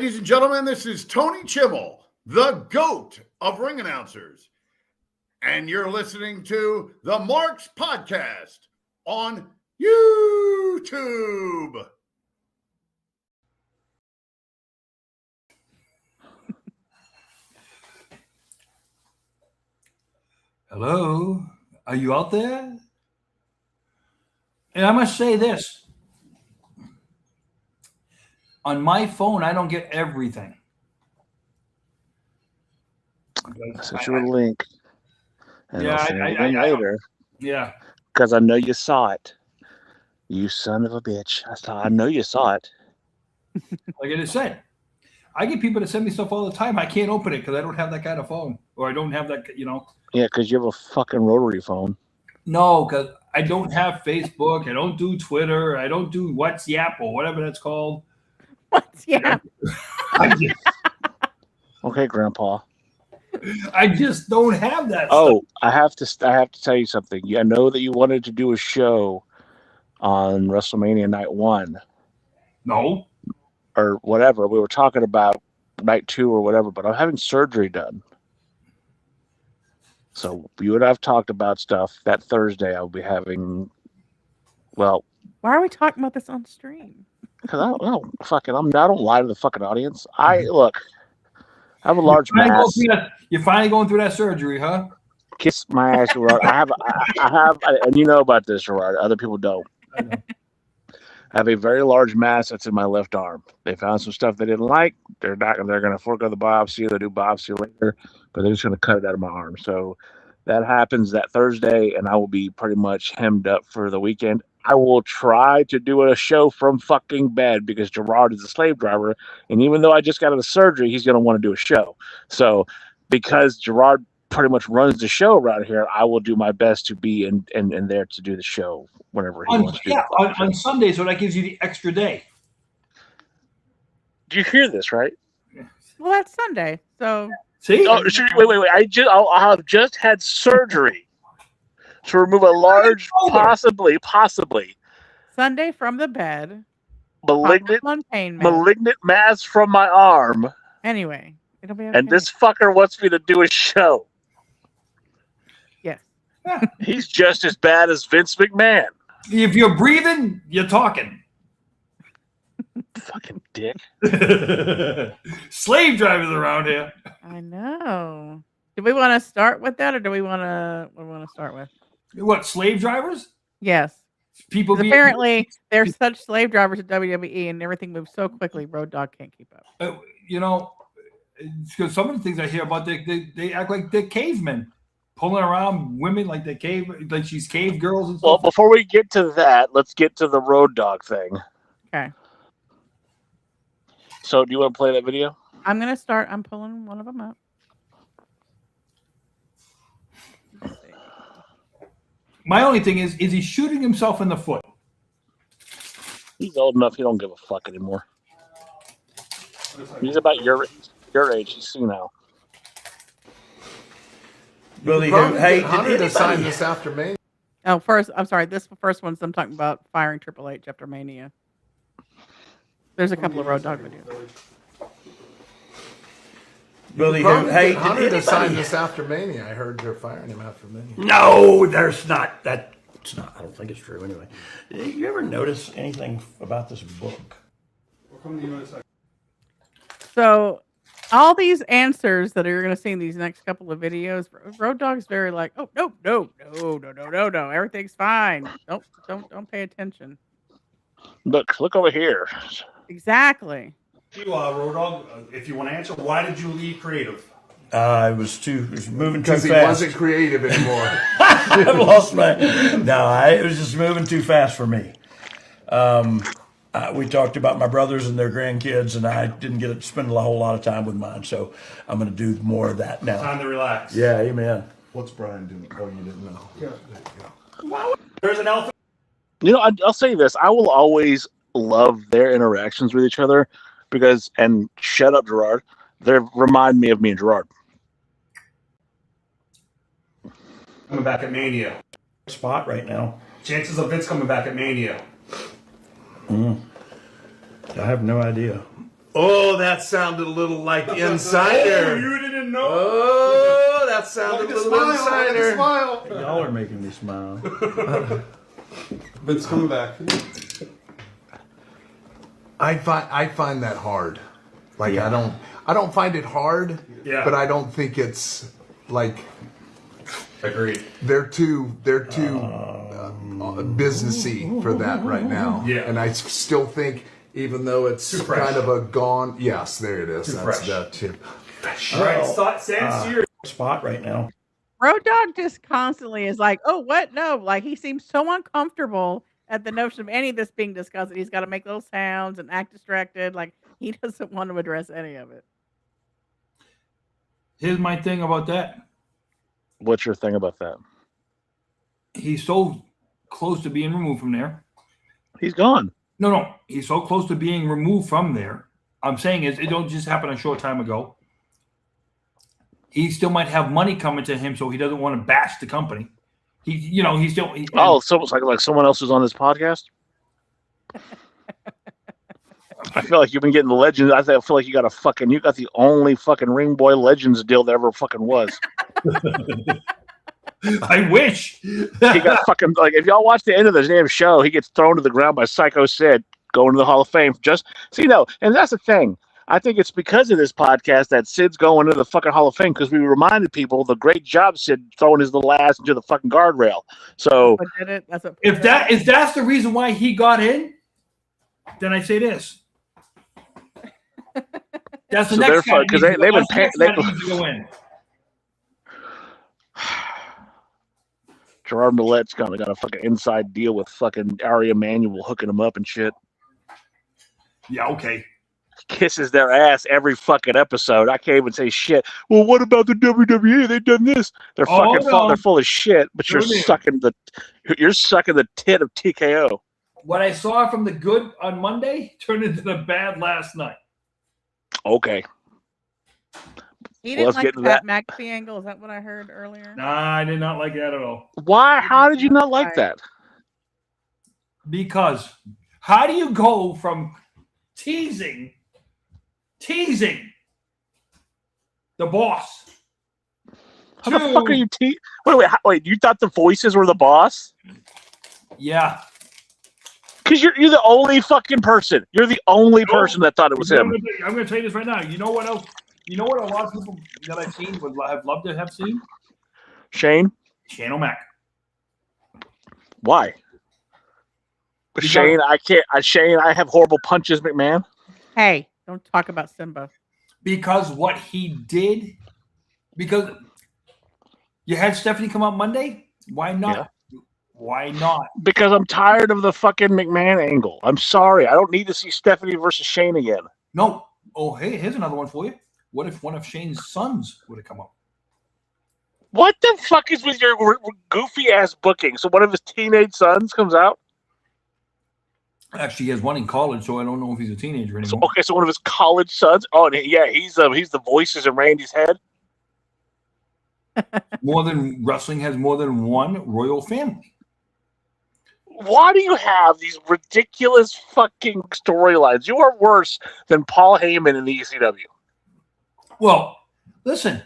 Ladies and gentlemen, this is Tony Chimmel, the GOAT of ring announcers. And you're listening to the Marks Podcast on YouTube. Hello, are you out there? And I must say this. On my phone, I don't get everything. I sent you a link. And Yeah, I'll send it again later. Yeah. Because I know you saw it. You son of a bitch. I know you saw it. Like I said, I get people to send me stuff all the time. I can't open it because I don't have that kind of phone. Or I don't have that, Yeah, because you have a fucking rotary phone. No, because I don't have Facebook. I don't do Twitter. I don't do WhatsApp or whatever that's called. WhatsApp. Okay, Grandpa. I just don't have that stuff. I have to tell you something. I know that you wanted to do a show on WrestleMania Night 1. No. Or whatever. We were talking about Night 2 or whatever, but I'm having surgery done. So you and I have talked about stuff. That Thursday I'll be having, well... Why are we talking about this on stream? Because I don't lie to the fucking audience. Look, I have a large mass. You're finally going through that surgery, huh? Kiss my ass, Gerard. I have, and you know about this, Gerard. Other people don't. I know. I have a very large mass that's in my left arm. They found some stuff they didn't like. They're going to forego the biopsy. They'll do biopsy later, but they're just going to cut it out of my arm. So that happens that Thursday, and I will be pretty much hemmed up for the weekend. I will try to do a show from fucking bed because Gerard is a slave driver, and even though I just got out of surgery, he's going to want to do a show. So because Gerard pretty much runs the show around here, I will do my best to be in there to do the show whenever he wants to do it. Yeah, on Sunday, so that gives you the extra day. Do you hear this, right? Well, that's Sunday, so... See? Oh, wait. I have just had surgery to remove a large, possibly Sunday from the bed. Malignant mass from my arm. Anyway, it'll be okay. And this fucker wants me to do a show. Yes. He's just as bad as Vince McMahon. If you're breathing, you're talking. Fucking dick. Slave drivers around here. I know. Do we want to start with that, or do we want to start with? What, slave drivers? Yes. People apparently they're such slave drivers at WWE, and everything moves so quickly. Road Dogg can't keep up. Because some of the things I hear about, they act like they're cavemen, pulling around women like she's cave girls and stuff. Well, before we get to that, let's get to the Road Dogg thing. Okay. So, do you want to play that video? I'm gonna start. I'm pulling one of them up. My only thing is he shooting himself in the foot? He's old enough. He don't give a fuck anymore. He's about your age. He's senile. Billy, hey, did he sign this after Mania? Oh, first, I'm sorry. This first one's I'm talking about firing Triple H after Mania. There's a couple of Road Dogg videos. Billy, hey, Hunter to sign this after Mania. I heard they're firing him after Mania. No, there's not. It's not. I don't think it's true. Anyway, you ever notice anything about this book? So, all these answers that you're going to see in these next couple of videos, Road Dogg's very like, oh no, everything's fine. Don't pay attention. Look over here. Exactly. Road Dogg, if you want to answer, why did you leave creative? It was moving too fast. Because he wasn't creative anymore. I've lost my. No, it was just moving too fast for me. We talked about my brothers and their grandkids, and I didn't get to spend a whole lot of time with mine, so I'm going to do more of that now. Time to relax. Yeah, amen. What's Brian doing? Oh, you didn't know. Yeah. Wow. There's an elephant. I'll say this. I will always love their interactions with each other and shut up, Gerard. They remind me of me and Gerard. Coming back at Mania. Spot right now. Chances of Vince coming back at Mania. I have no idea. Oh, that sounded a little like Insider. Oh, you didn't know? Oh, that sounded a little Insider. Smile. Y'all are making me smile. Vince coming back. I find that hard. Like Yeah. I don't find it hard. Yeah. But I don't think it's like Agreed. they're too businessy for that right now. Yeah. And I still think, even though it's Too fresh. kind of a gone. Yes, there it is. Too That's fresh. that too. All right, stand serious. Spot right now. Road Dog just constantly is like, oh, what? No. Like, he seems so uncomfortable at the notion of any of this being discussed that he's got to make little sounds and act distracted. Like, he doesn't want to address any of it. Here's my thing about that. What's your thing about that? He's so close to being removed from there. He's gone. No. He's so close to being removed from there. I'm saying is it don't just happen a short time ago. He still might have money coming to him, so he doesn't want to bash the company. He's still. So it's like someone else was on this podcast. I feel like you've been getting the legends. I feel like you got the only fucking Ring Boy Legends deal there ever fucking was. I wish. He got fucking, like, if y'all watch the end of this damn show, he gets thrown to the ground by Psycho Sid, going to the Hall of Fame. And that's the thing. I think it's because of this podcast that Sid's going to the fucking Hall of Fame, because we reminded people the great job Sid throwing his little ass into the fucking guardrail. So What did it? That's what If that's the reason why he got in, then I say this. That's the So next guy. because they've been paying. to go in. Gerard Millet's got a fucking inside deal with fucking Ari Emanuel hooking him up and shit. Yeah, okay. Kisses their ass every fucking episode. I can't even say shit. Well, what about the WWE? They've done this. They're fucking they're full of shit. But you're sucking the tit of TKO. What I saw from the good on Monday turned into the bad last night. Okay. He didn't let's like get the to that. Pat McAfee angle. Is that what I heard earlier? Nah, I did not like that at all. Why? How did you not like that? Because how do you go from teasing the boss? How the fuck are you Wait, you thought the voices were the boss? Yeah. Because you're the only fucking person. You're the only person that thought it was him. I'm going to tell you this right now. You know what else? You know what a lot of people that I've seen would have loved to have seen? Shane O'Mac. Why? Because Shane, I can't. Shane, I have horrible punches, McMahon. Hey, don't talk about Simba. Because what he did, because you had Stephanie come out Monday. Why not? Yeah. Why not? Because I'm tired of the fucking McMahon angle. I'm sorry. I don't need to see Stephanie versus Shane again. No. Oh, hey, here's another one for you. What if one of Shane's sons would have come up? What the fuck is with your goofy ass booking? So one of his teenage sons comes out? Actually, he has one in college, so I don't know if he's a teenager anymore. So one of his college sons. Oh, and yeah, he's the voices in Randy's head. Wrestling has more than one royal family. Why do you have these ridiculous fucking storylines? You are worse than Paul Heyman in the ECW. Well, listen,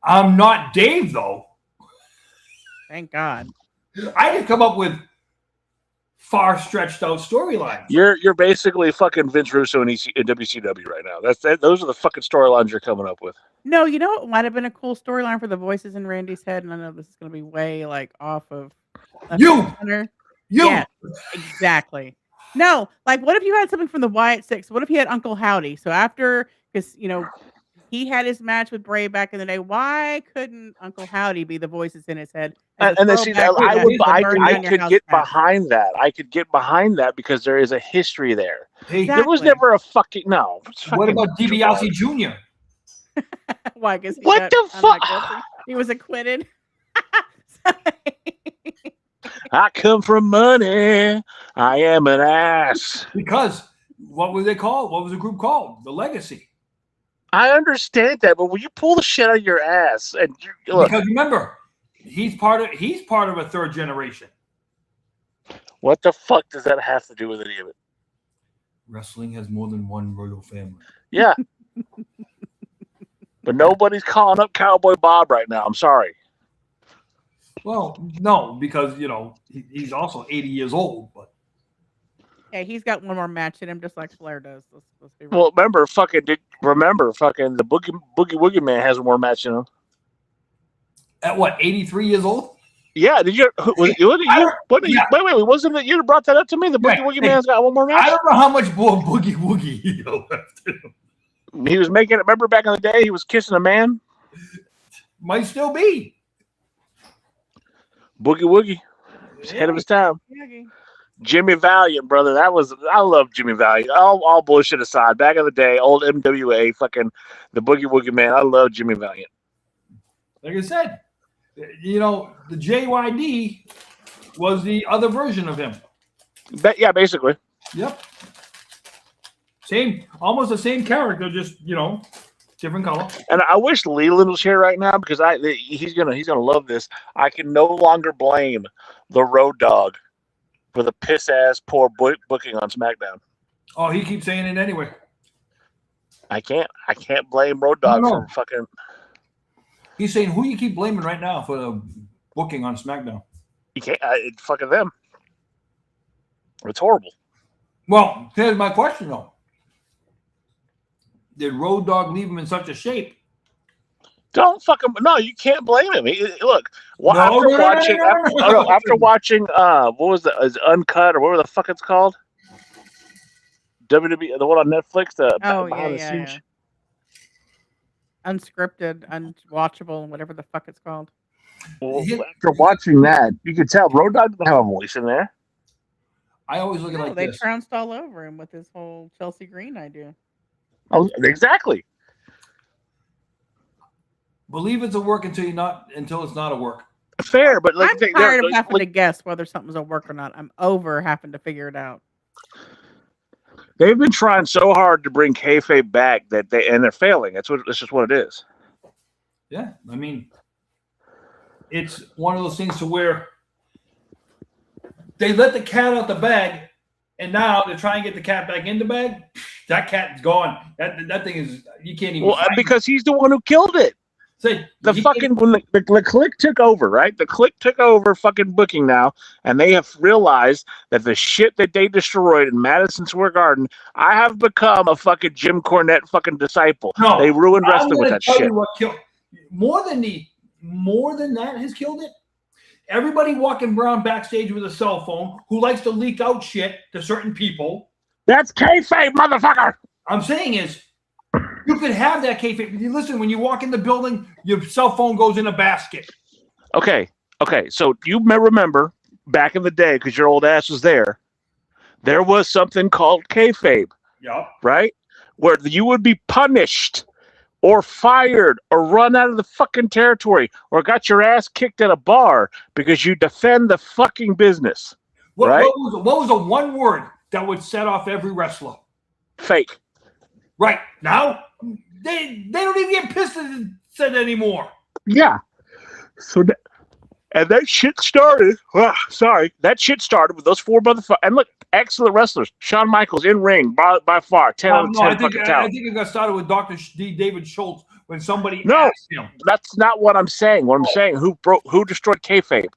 I'm not Dave, though. Thank God. I could come up with far stretched out storylines. You're basically fucking Vince Russo in WCW right now. Those are the fucking storylines you're coming up with. No, you know what might have been a cool storyline for the voices in Randy's head, and I know this is going to be way off of You. Yeah, exactly. No, what if you had something from the Wyatt Six? What if he had Uncle Howdy? So after, because he had his match with Bray back in the day. Why couldn't Uncle Howdy be the voices in his head? And then see that I could get behind that. I could get behind that because there is a history there. Hey, there was never a fucking no. What about DiBiase Jr.? Why? What the fuck? He was acquitted. I come from money. I am an ass. Because what were they called? What was the group called? The Legacy. I understand that, but when you pull the shit out of your ass and look, because remember, he's part of a third generation. What the fuck does that have to do with any of it? Wrestling has more than one royal family. Yeah. But nobody's calling up Cowboy Bob right now. I'm sorry. Well, no, because he's also 80 years old. But Yeah, he's got one more match in him, just like Flair does. Let's be real. Well, remember the Boogie Woogie Man has more match in him. at what, 83 years old? Yeah, did you? Was it you? Yeah. Wait, wasn't it you that brought that up to me? The Boogie Woogie Man's got one more match. I don't know how much more Boogie Woogie he left in him. He was making it. Remember back in the day, he was kissing a man. Might still be. Boogie Woogie, he's ahead of his time. Yeah. Jimmy Valiant, brother. I love Jimmy Valiant. All bullshit aside, back in the day, old MWA, fucking the Boogie Woogie Man. I love Jimmy Valiant. Like I said, the JYD was the other version of him. Yeah, basically. Yep. Almost the same character, just different color. And I wish Leland was here right now because he's gonna love this. I can no longer blame the Road Dogg for the piss ass poor booking on SmackDown. Oh, he keeps saying it anyway. I can't blame Road Dogg for fucking. He's saying, who you keep blaming right now for the booking on SmackDown? You can't. It's fucking them. It's horrible. Well, here's my question though: did Road Dogg leave him in such a shape? Don't fucking no. You can't blame him. Look, No. after watching what was is Uncut or whatever the fuck it's called, WWE, the one on Netflix, behind the scenes. Yeah. Unscripted, unwatchable, whatever the fuck it's called. Well, after watching that, you could tell Road Dogg doesn't have a voice in there. I always look at it like they this. trounced all over him with his whole Chelsea Green idea. Oh, exactly. Believe it's a work until it's not a work. Fair, but I'm tired of having to guess whether something's a work or not. I'm over having to figure it out. They've been trying so hard to bring kayfabe back and they're failing. That's just what it is. Yeah, I mean, it's one of those things to where they let the cat out the bag, and now they're trying to get the cat back in the bag. That cat's gone. That thing is, you can't even. Well, because he's the one who killed it. Say when the clique took over, right? The clique took over fucking booking now, and they have realized that the shit that they destroyed in Madison Square Garden, I have become a fucking Jim Cornette fucking disciple. No, they ruined wrestling with that shit. More than that has killed it. Everybody walking around backstage with a cell phone who likes to leak out shit to certain people. That's kayfabe, motherfucker. I'm saying is, you could have that kayfabe. Listen, when you walk in the building, your cell phone goes in a basket. Okay. So you may remember back in the day, because your old ass was there was something called kayfabe. Yeah. Right? Where you would be punished or fired or run out of the fucking territory or got your ass kicked at a bar because you defend the fucking business. Right? What was the one word that would set off every wrestler? Fake. Right. Now, they don't even get pissed at it anymore. Yeah. So that shit started. That shit started with those four motherfuckers. And look, excellent wrestlers. Shawn Michaels in ring by far. 10 out of 10 I fucking talent. I think it got started with Dr. David Schultz when somebody asked him. That's not what I'm saying. What I'm saying, who destroyed kayfabe?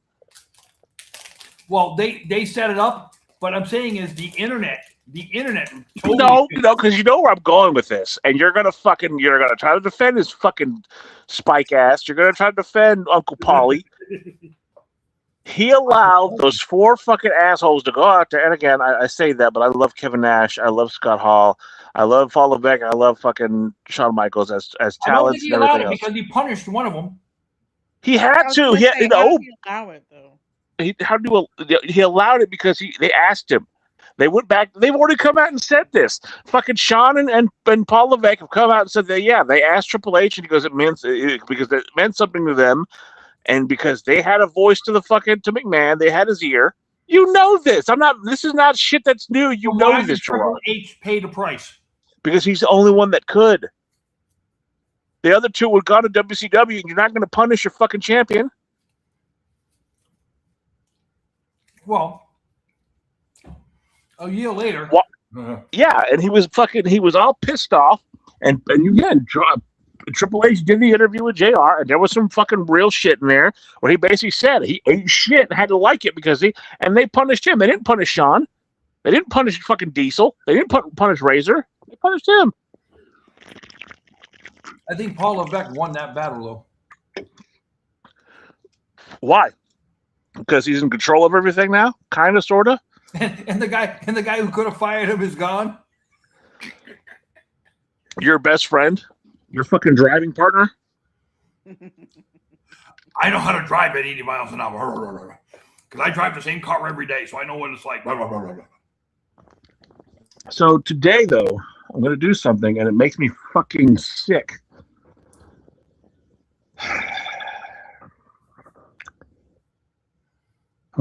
Well, they set it up, but I'm saying is the internet. Totally no, because you know where I'm going with this, and you're gonna try to defend his fucking spike ass. You're gonna try to defend Uncle Paulie. He allowed those four fucking assholes to go out there, and again, I say that, but I love Kevin Nash, I love Scott Hall, I love Paul Levesque, I love fucking Shawn Michaels as talents. I don't think he and allowed everything it because he punished one of them. He had to. How did he allow it though? He allowed it because they asked him. They went back. They've already come out and said this. Fucking Sean and Paul Levesque have come out and said that. Yeah, they asked Triple H, and he goes, because it meant something to them, and because they had a voice to McMahon, they had his ear. You know this. This is not shit that's new. You know this, Triple H paid a price because he's the only one that could. The other two would go to WCW, and you're not going to punish your fucking champion. Well. A year later. Yeah, and he was all pissed off. And Triple H did the interview with JR, and there was some fucking real shit in there where he basically said he ate shit and had to like it because they punished him. They didn't punish Sean. They didn't punish fucking Diesel. They didn't punish Razor. They punished him. I think Paul Levesque won that battle, though. Why? Because he's in control of everything now, kind of, sort of. And the guy who could have fired him is gone. Your best friend, your fucking driving partner. I know how to drive at 80 miles an hour because I drive the same car every day, so I know what it's like. So today, though, I'm going to do something, and it makes me fucking sick. I'm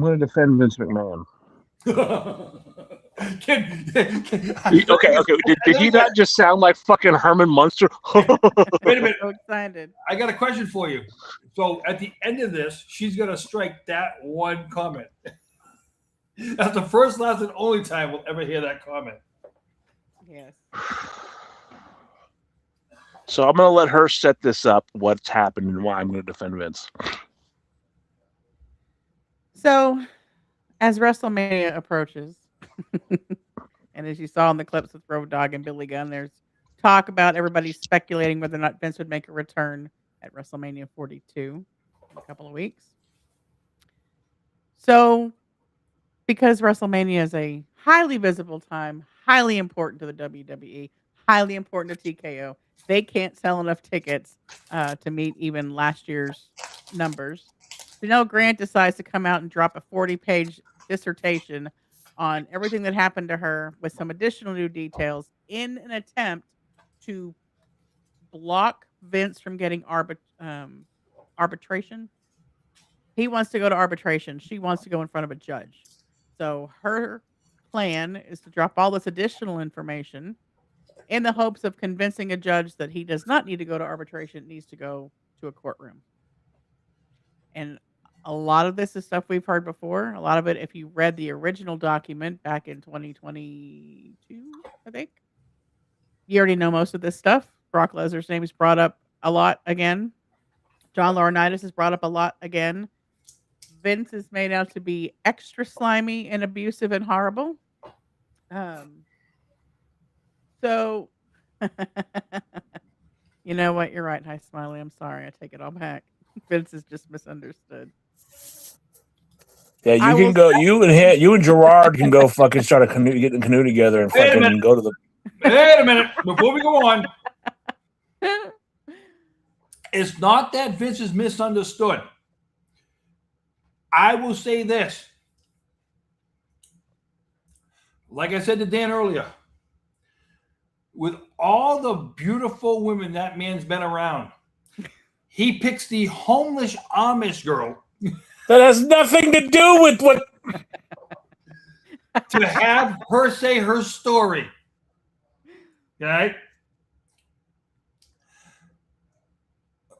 going to defend Vince McMahon. Okay. Did he not just sound like fucking Herman Munster? Wait a minute. So excited. I got a question for you. So at the end of this, she's going to strike that one comment. That's the first, last, and only time we'll ever hear that comment. Yes. So I'm going to let her set this up, what's happened, and why I'm going to defend Vince. So, as WrestleMania approaches, and as you saw in the clips with Road Dogg and Billy Gunn, there's talk about everybody speculating whether or not Vince would make a return at WrestleMania 42 in a couple of weeks. So, because WrestleMania is a highly visible time, highly important to the WWE, highly important to TKO, they can't sell enough tickets to meet even last year's numbers. Janel Grant decides to come out and drop a 40-page dissertation on everything that happened to her with some additional new details in an attempt to block Vince from getting arbitration. He wants to go to arbitration. She wants to go in front of a judge. So her plan is to drop all this additional information in the hopes of convincing a judge that he does not need to go to arbitration, needs to go to a courtroom. And a lot of this is stuff we've heard before. A lot of it, if you read the original document back in 2022, I think, you already know most of this stuff. Brock Lesnar's name is brought up a lot again. John Laurinaitis is brought up a lot again. Vince is made out to be extra slimy and abusive and horrible. So, you know what? You're right. Hi, Smiley. I'm sorry. I take it all back. Vince is just misunderstood. Yeah, you can go. You and Gerard can go fucking start a canoe, get the canoe together, and fucking go to the. Wait a minute. Before we go on, it's not that Vince is misunderstood. I will say this. Like I said to Dan earlier, with all the beautiful women that man's been around, he picks the homeless Amish girl. That has nothing to do with what. To have her say her story. Okay?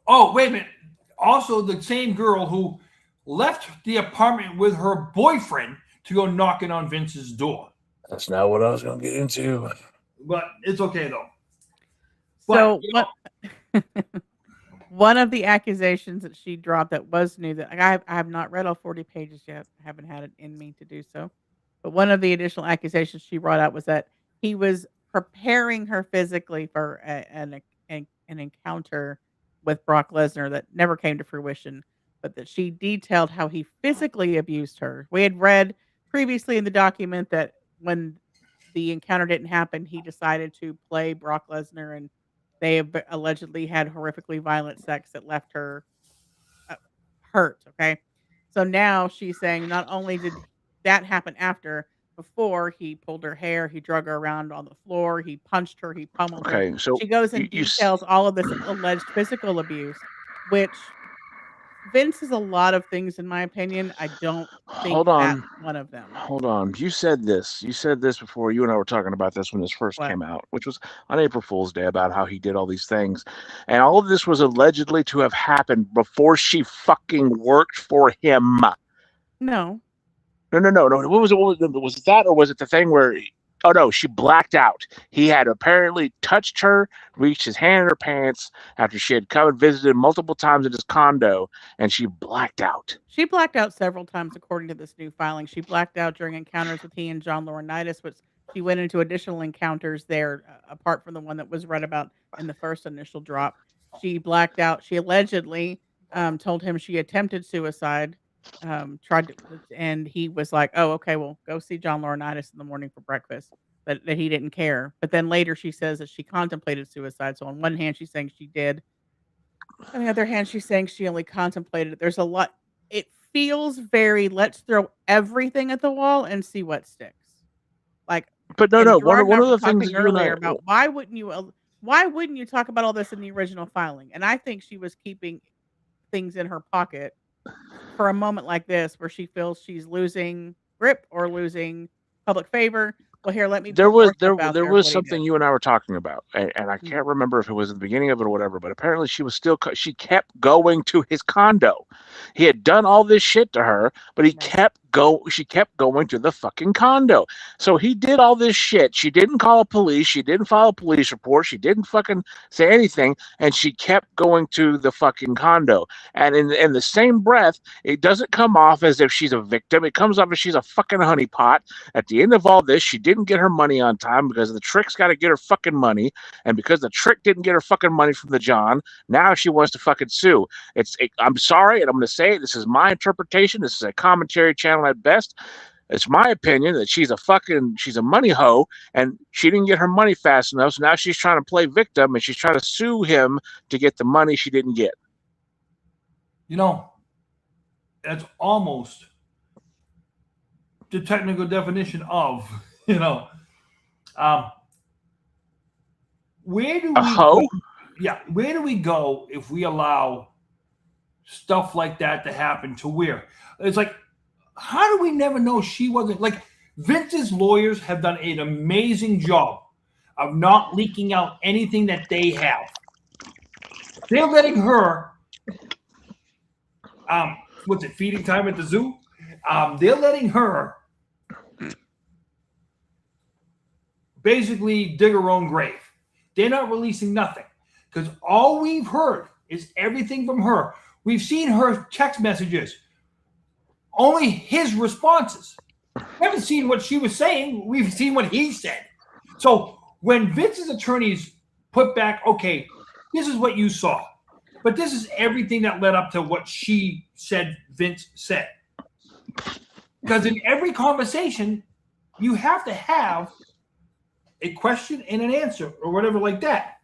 Oh, wait a minute. Also, the same girl who left the apartment with her boyfriend to go knocking on Vince's door. That's not what I was going to get into. But it's okay, though. So, one of the accusations that she dropped that was new, that I have not read all 40 pages yet. I haven't had it in me to do so. But one of the additional accusations she brought out was that he was preparing her physically for an encounter with Brock Lesnar that never came to fruition, but that she detailed how he physically abused her. We had read previously in the document that when the encounter didn't happen, he decided to play Brock Lesnar, and they allegedly had horrifically violent sex that left her hurt. Okay. So now she's saying not only did that happen after, before he pulled her hair, he drug her around on the floor, he punched her, he pummeled her. Okay, so she goes and details all of this alleged physical abuse, which Vince is a lot of things, in my opinion. I don't think that's one of them. Hold on. You said this before. You and I were talking about this when this first came out, which was on April Fool's Day, about how he did all these things. And all of this was allegedly to have happened before she fucking worked for him. No. No. What was it? Was it that, or was it the thing where Oh no, she blacked out. He had apparently touched her, reached his hand in her pants after she had come and visited multiple times at his condo, and she blacked out. She blacked out several times, according to this new filing. She blacked out during encounters with he and John Laurinaitis, but she went into additional encounters there, apart from the one that was read about in the first initial drop. She blacked out. She allegedly told him she attempted suicide, tried to, and he was like, "Oh, okay, well, go see John Laurinaitis in the morning for breakfast." That he didn't care. But then later she says that she contemplated suicide. So on one hand, she's saying she did. On the other hand, she's saying she only contemplated it. There's a lot. It feels very, let's throw everything at the wall and see what sticks. Like, But no, and no. Gerard and One I of were the things talking you and I, earlier about why wouldn't you talk about all this in the original filing? And I think she was keeping things in her pocket for a moment like this where she feels she's losing grip or losing public favor. Well, here, let me there put was more stuff out there there of was what he did. something you and I were talking about, and I can't remember if it was at the beginning of it or whatever. But apparently, she kept going to his condo. He had done all this shit to her, but Right. she kept going to the fucking condo. So he did all this shit. She didn't call police. She didn't file a police report. She didn't fucking say anything, and she kept going to the fucking condo. And in the same breath, it doesn't come off as if she's a victim. It comes off as she's a fucking honeypot. At the end of all this, she didn't get her money on time because the trick's got to get her fucking money, and because the trick didn't get her fucking money from the John, now she wants to fucking sue. I'm sorry, and I'm going to say it. This is my interpretation. This is a commentary channel at best. It's my opinion that she's a money hoe, and she didn't get her money fast enough, so now she's trying to play victim, and she's trying to sue him to get the money she didn't get. You know, that's almost the technical definition of, where do we hoe? go? Yeah, where do we go if we allow stuff like that to happen? To where it's like, how do we never know she wasn't like Vince's lawyers have done an amazing job of not leaking out anything that they have. They're letting her, feeding time at the zoo? They're letting her basically dig her own grave. They're not releasing nothing because all we've heard is everything from her. We've seen her text messages, only his responses. We haven't seen what she was saying. We've seen what he said. So when Vince's attorneys put back, okay, this is what you saw, but this is everything that led up to what she said Vince said. Because in every conversation, you have to have a question and an answer or whatever like that.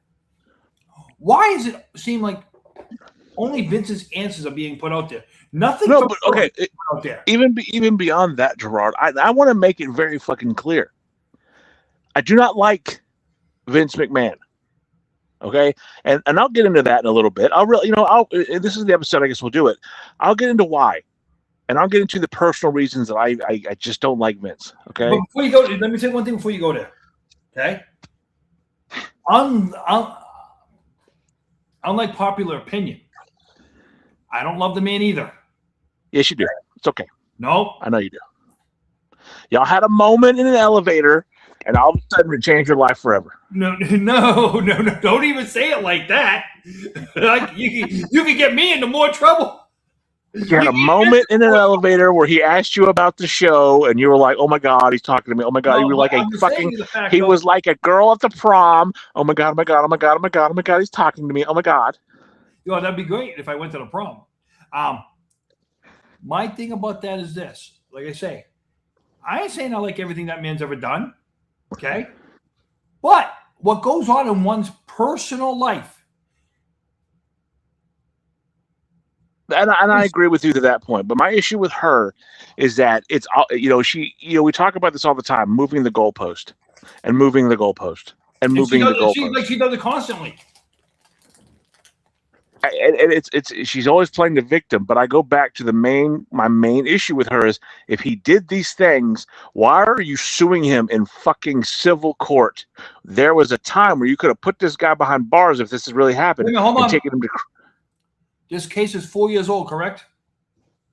Why does it seem like only Vince's answers are being put out there? Nothing. No, but okay. Out there. Even beyond that, Gerard, I want to make it very fucking clear. I do not like Vince McMahon. Okay, and I'll get into that in a little bit. This is the episode. I guess we'll do it. I'll get into why, and I'll get into the personal reasons that I just don't like Vince. Okay. But before you go, let me say one thing before you go there. Okay. Unlike popular opinion, I don't love the man either. Yes, you do. It's okay. No, I know you do. Y'all had a moment in an elevator, and all of a sudden it changed your life forever. No. Don't even say it like that. Like you can get me into more trouble. You had a moment in an elevator where he asked you about the show, and you were like, "Oh my god, he's talking to me! Oh my god, you were like a fucking." He was like a girl at the prom. Oh my god! Oh my god! Oh my god! Oh my god! Oh my god! He's talking to me! Oh my god! Yo, that'd be great if I went to the prom. My thing about that is this. Like I say, I ain't saying I like everything that man's ever done. Okay, but what goes on in one's personal life. And I agree with you to that point. But my issue with her is that it's, we talk about this all the time, moving the goalpost and moving the goalpost and moving the goalpost. She does it constantly. And she's always playing the victim. But I go back to my main issue with her is if he did these things, why are you suing him in fucking civil court? There was a time where you could have put this guy behind bars if this has really happened and taken him to. This case is 4 years old, correct?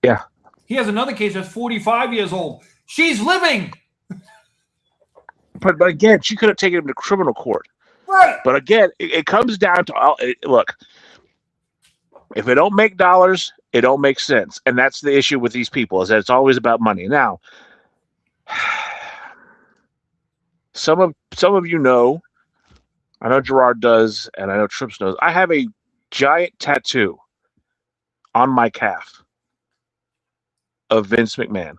Yeah. He has another case that's 45 years old. She's living. But again, she could have taken him to criminal court. Right. But again, it comes down to look. If it don't make dollars, it don't make sense, and that's the issue with these people, is that it's always about money. Now, some of you know, I know Gerard does, and I know Trips knows. I have a giant tattoo on my calf of Vince McMahon.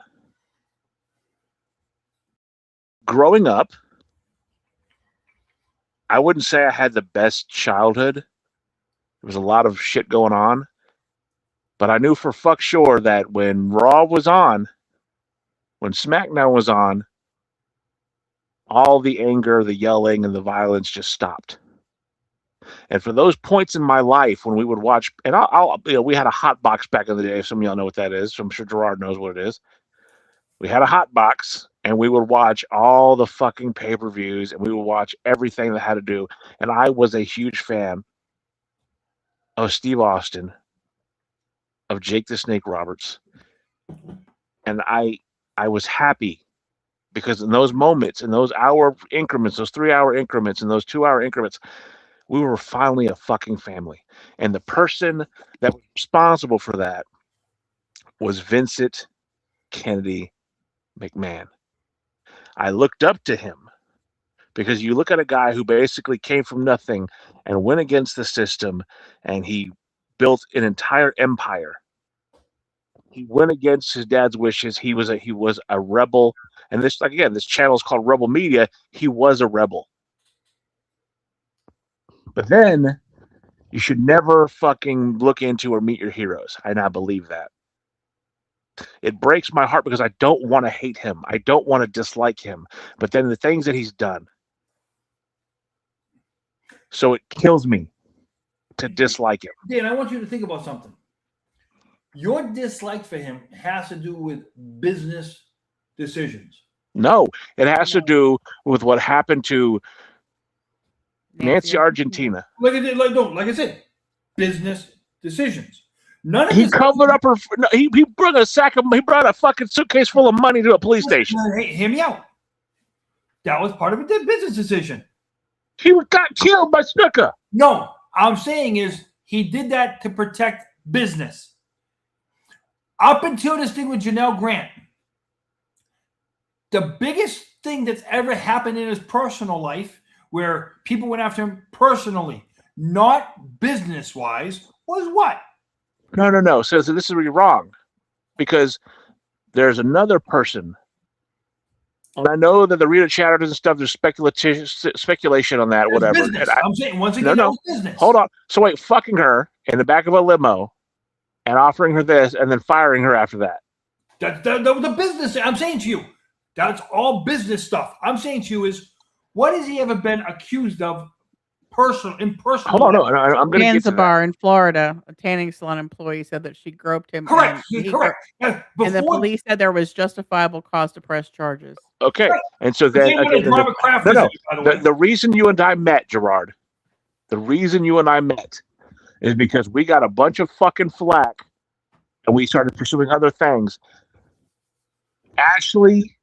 Growing up, I wouldn't say I had the best childhood. There was a lot of shit going on. But I knew for fuck sure that when Raw was on, when SmackDown was on, all the anger, the yelling, and the violence just stopped. And for those points in my life when we would watch, and we had a hot box back in the day. Some of y'all know what that is. So I'm sure Gerard knows what it is. We had a hot box, and we would watch all the fucking pay-per-views, and we would watch everything that had to do. And I was a huge fan of Steve Austin, of Jake the Snake Roberts. And I was happy because in those moments, in those hour increments, those 3-hour increments, and those 2-hour increments, we were finally a fucking family. And the person that was responsible for that was Vincent Kennedy McMahon. I looked up to him because you look at a guy who basically came from nothing and went against the system, and he built an entire empire. He went against his dad's wishes. He was a rebel. And this channel is called Rebel Media. He was a rebel. But then you should never fucking look into or meet your heroes. And I believe that. It breaks my heart because I don't want to hate him. I don't want to dislike him. But then the things that he's done. So it kills me to dislike him. Dan, I want you to think about something. Your dislike for him has to do with business decisions. No, it has to do with what happened to Nancy Argentina. Like I said, business decisions. None of he this covered up her. He brought he brought a fucking suitcase full of money to a police station. Hey, hear me out. That was part of a business decision. He got killed by Snooker. No, I'm saying is he did that to protect business. Up until this thing with Janel Grant, the biggest thing that's ever happened in his personal life, where people went after him personally, not business-wise, was what? No. So this is where you're wrong, because there's another person. And I know that the Rita Chatters and stuff, there's speculation on that, whatever. Business. I'm saying once again, no. Business. Hold on. So wait, fucking her in the back of a limo and offering her this and then firing her after that. The business, I'm saying to you, that's all business stuff. I'm saying to you is, what has he ever been accused of in personal? Hold on, no, I'm going to get to Zanzibar in Florida, a tanning salon employee said that she groped him. Correct. Correct. And the police said there was justifiable cause to press charges. Okay. Right. And so then again, the reason you and I met, Gerard, the reason you and I met is because we got a bunch of fucking flack and we started pursuing other things. Ashley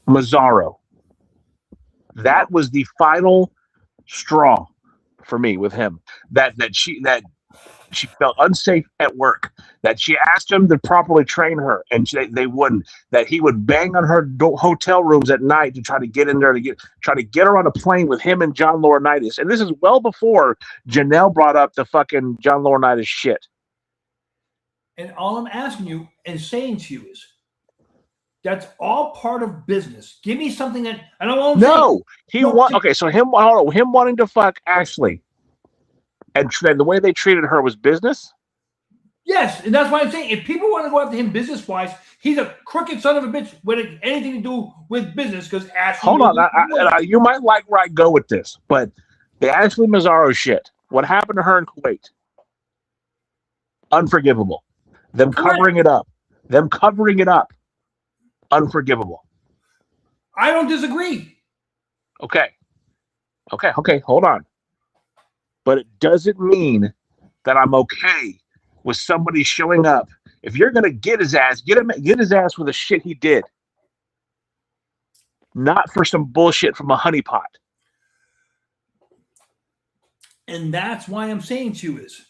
Mazzaro, that was the final straw for me with him. That she felt unsafe at work. That she asked him to properly train her, and they wouldn't. That he would bang on her hotel rooms at night to try to get in there try to get her on a plane with him and John Laurinaitis. And this is well before Janel brought up the fucking John Laurinaitis shit. And all I'm asking you and saying to you is, that's all part of business. Give me something that I don't want. No, so him wanting to fuck Ashley, and the way they treated her was business. Yes, and that's why I'm saying if people want to go after him business wise, he's a crooked son of a bitch with anything to do with business. Because Ashley, hold on, you might like where I go with this, but the Ashley Mazzaro shit, what happened to her in Kuwait, unforgivable. Them covering it up, unforgivable. I don't disagree. Okay, hold on. But it doesn't mean that I'm okay with somebody showing up. If you're gonna get his ass, get his ass for the shit he did. not for some bullshit from a honeypot. And that's why I'm saying to you is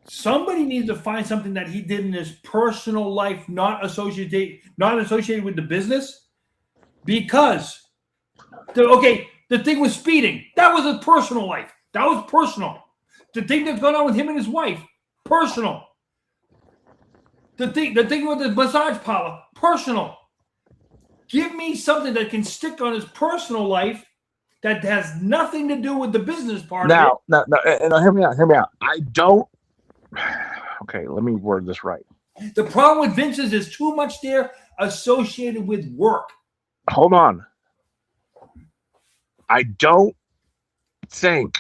somebody needs to find something that he did in his personal life, not associated with the business. Because the thing with speeding, that was his personal life. That was personal. The thing that's going on with him and his wife, personal. The thing with the massage parlor, personal. Give me something that can stick on his personal life that has nothing to do with the business part of it. Now, hear me out. I don't. Okay, let me word this right. The problem with Vince is there's too much there associated with work. Hold on. I don't think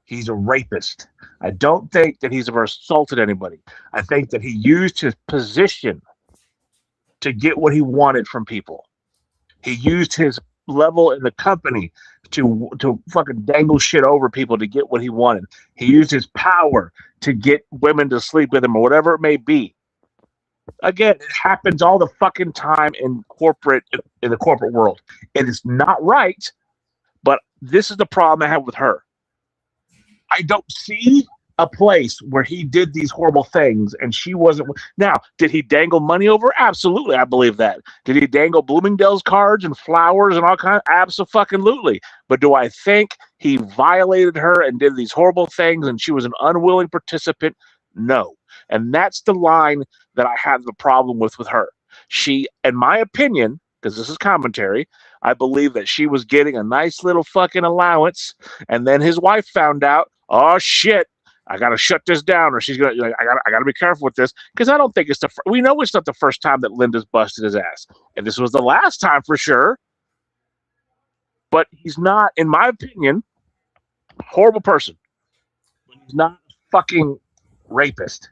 he's a rapist. I don't think that he's ever assaulted anybody. I think that he used his position to get what he wanted from people. He used his level in the company to fucking dangle shit over people to get what he wanted. He used his power to get women to sleep with him or whatever it may be. Again, it happens all the fucking time in the corporate world. It is not right, but this is the problem I have with her. I don't see a place where he did these horrible things and she wasn't. Now, did he dangle money over? Absolutely, I believe that. Did he dangle Bloomingdale's cards and flowers and all kinds? Absolutely. But do I think he violated her and did these horrible things and she was an unwilling participant? No. And that's the line that I have the problem with her. She, in my opinion, because this is commentary, I believe that she was getting a nice little fucking allowance, and then his wife found out, oh shit, I gotta shut this down, or she's gonna, I gotta be careful with this, because I don't think it's we know it's not the first time that Linda's busted his ass, and this was the last time for sure. But he's not, in my opinion, a horrible person. But he's not a fucking rapist.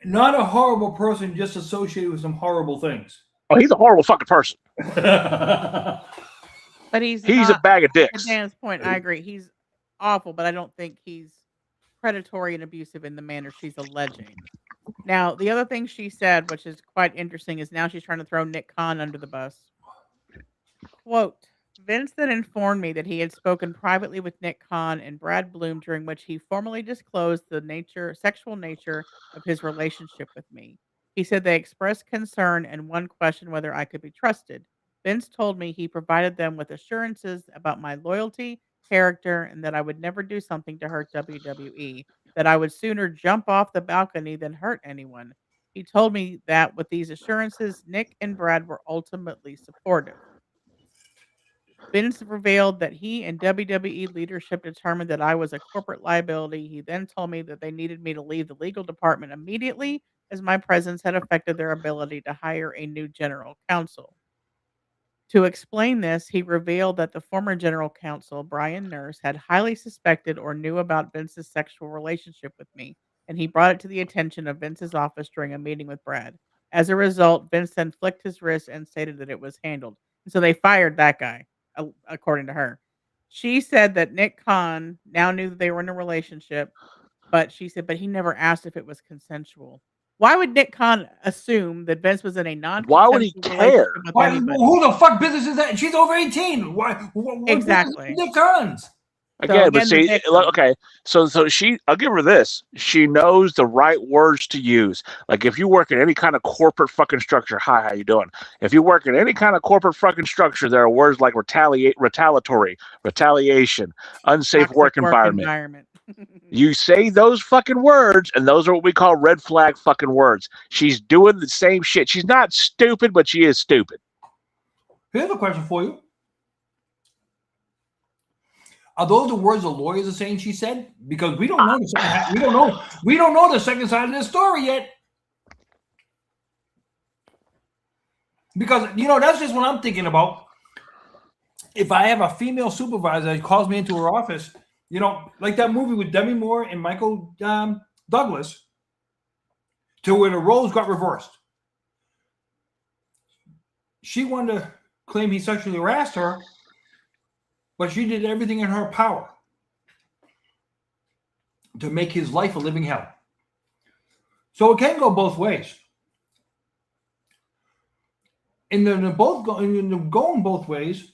Not a horrible person, just associated with some horrible things. Oh, he's a horrible fucking person. But he's a bag of dicks. To Dan's point, I agree. He's awful, but I don't think he's predatory and abusive in the manner she's alleging. Now, the other thing she said, which is quite interesting, is now she's trying to throw Nick Khan under the bus. Quote, Vince then informed me that he had spoken privately with Nick Khan and Brad Bloom, during which he formally disclosed the sexual nature of his relationship with me. He said they expressed concern and one question whether I could be trusted. Vince told me he provided them with assurances about my loyalty, character, and that I would never do something to hurt WWE, that I would sooner jump off the balcony than hurt anyone. He told me that with these assurances, Nick and Brad were ultimately supportive. Vince revealed that he and WWE leadership determined that I was a corporate liability. He then told me that they needed me to leave the legal department immediately, as my presence had affected their ability to hire a new general counsel. To explain this, he revealed that the former general counsel, Brian Nurse, had highly suspected or knew about Vince's sexual relationship with me, and he brought it to the attention of Vince's office during a meeting with Brad. As a result, Vince then flicked his wrist and stated that it was handled. And so they fired that guy, according to her. She said that Nick Khan now knew that they were in a relationship, but she said, but he never asked if it was consensual. Why would Nick Khan assume that Vince was in a non-consensual Why would he care? Who the fuck business is that? She's over 18. Why exactly. Nick Khan's? Again, but see, okay, so she, I'll give her this. She knows the right words to use. Like if you work in any kind of corporate fucking structure, hi, how you doing? If you work in any kind of corporate fucking structure, there are words like retaliatory, retaliation, unsafe work environment. You say those fucking words, and those are what we call red flag fucking words. She's doing the same shit. She's not stupid, but she is stupid. Here's a question for you. Are those the words the lawyers are saying she said? Because we don't know the second half. We don't know the second side of this story yet. Because that's just what I'm thinking about. If I have a female supervisor that calls me into her office, like that movie with Demi Moore and Michael Douglas, to where the roles got reversed. She wanted to claim he sexually harassed her, but she did everything in her power to make his life a living hell. So it can go both ways. and they're both going both ways.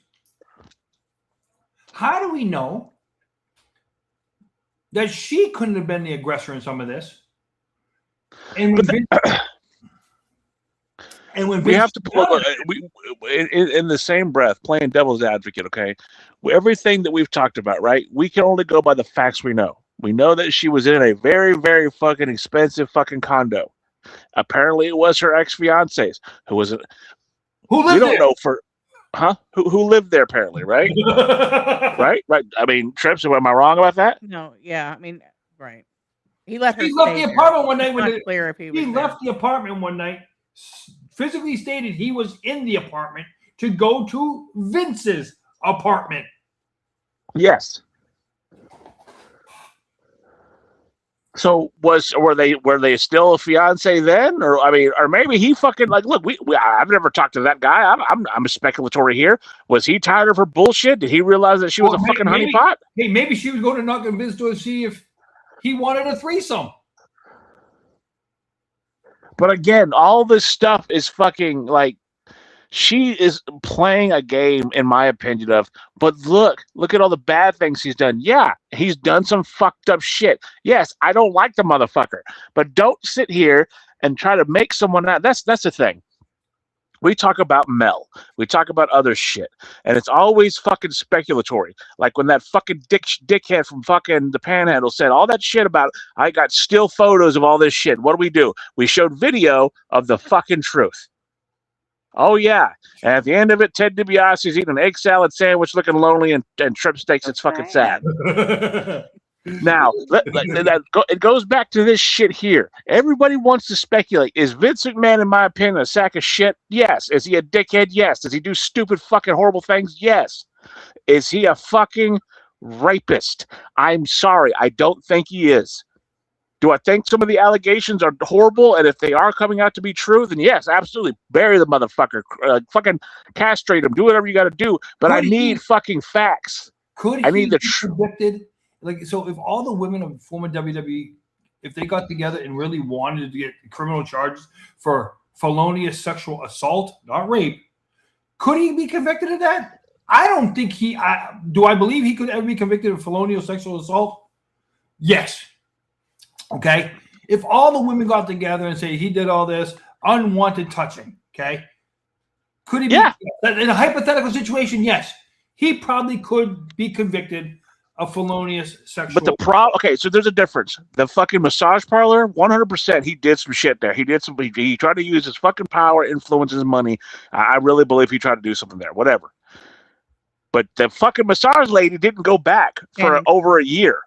How do we know that she couldn't have been the aggressor in some of this? And when We have to in the same breath, playing devil's advocate. Okay, everything that we've talked about, right? We can only go by the facts we know. We know that she was in a very, very fucking expensive fucking condo. Apparently, it was her ex-fiance's who was. Who lived we don't there? know for, huh? Who lived there? Apparently, right? Right. I mean, Trips. Am I wrong about that? No, yeah, I mean, right. He let her He left stay the there. apartment one night. It's not clear if he was there. left the apartment one night. Physically stated he was in the apartment to go to Vince's apartment. Yes. So were they still a fiance then, or I mean, or maybe he fucking like look. I've never talked to that guy. I'm speculatory here. Was he tired of her bullshit? Did he realize that she was a fucking honeypot? Hey, maybe she was going to knock on Vince's door to see if he wanted a threesome. But again, all this stuff is fucking like she is playing a game, in my opinion, but look at all the bad things he's done. Yeah, he's done some fucked up shit. Yes, I don't like the motherfucker, but don't sit here and try to make someone out. That's the thing. We talk about Mel. We talk about other shit. And it's always fucking speculatory. Like when that fucking dickhead from fucking the Panhandle said all that shit about, I got still photos of all this shit. What do? We showed video of the fucking truth. Oh, yeah. And at the end of it, Ted DiBiase's eating an egg salad sandwich looking lonely and Trips thinks it's fucking sad. Now, it goes back to this shit here. Everybody wants to speculate. Is Vince McMahon, in my opinion, a sack of shit? Yes. Is he a dickhead? Yes. Does he do stupid fucking horrible things? Yes. Is he a fucking rapist? I'm sorry. I don't think he is. Do I think some of the allegations are horrible? And if they are coming out to be true, then yes, absolutely. Bury the motherfucker. Fucking castrate him. Do whatever you got to do. But I need fucking facts. I need the convicted. Like, so if all the women of former WWE, if they got together and really wanted to get criminal charges for felonious sexual assault, not rape, could he be convicted of that? I don't think do I believe he could ever be convicted of felonious sexual assault? Yes. Okay. If all the women got together and say he did all this unwanted touching, okay, could he be in a hypothetical situation? Yes, he probably could be convicted of felonious sexual. But okay, so there's a difference. The fucking massage parlor, 100%, he did some shit there. He tried to use his fucking power, influence his money. I really believe he tried to do something there, whatever. But the fucking massage lady didn't go back for over a year.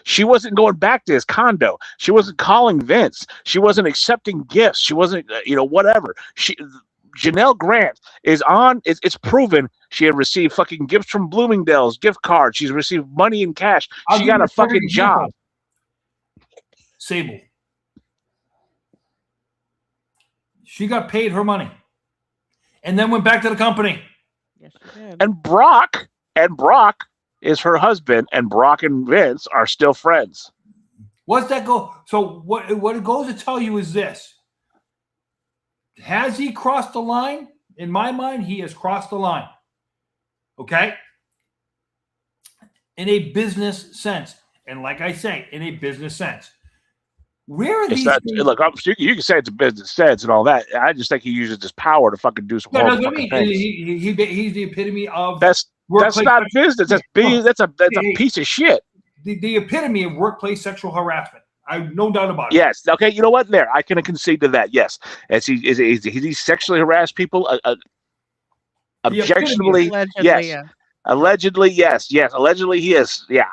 She wasn't going back to his condo. She wasn't calling Vince. She wasn't accepting gifts. She wasn't, whatever. Janel Grant is on. It's proven she had received fucking gifts from Bloomingdale's, gift cards. She's received money in cash. She got a fucking job. Sable. She got paid her money, and then went back to the company. Yes, she did. And Brock is her husband, and Brock and Vince are still friends. What's that go? So what it goes to tell you is this. Has he crossed the line? In my mind, he has crossed the line. Okay? In a business sense. And like I say, in a business sense. Where are these things? Look, you can say it's a business sense and all that. I just think he uses his power to fucking do some horrible fucking things. He's the epitome of that's not business. That's a piece of shit. The epitome of workplace sexual harassment. I no doubt about it. Yes. Okay. You know what? There, I can concede to that. Yes. As he sexually harassed people. Objectionably, yes. Yeah. Allegedly, yes. Yes. Allegedly, he is. Yeah.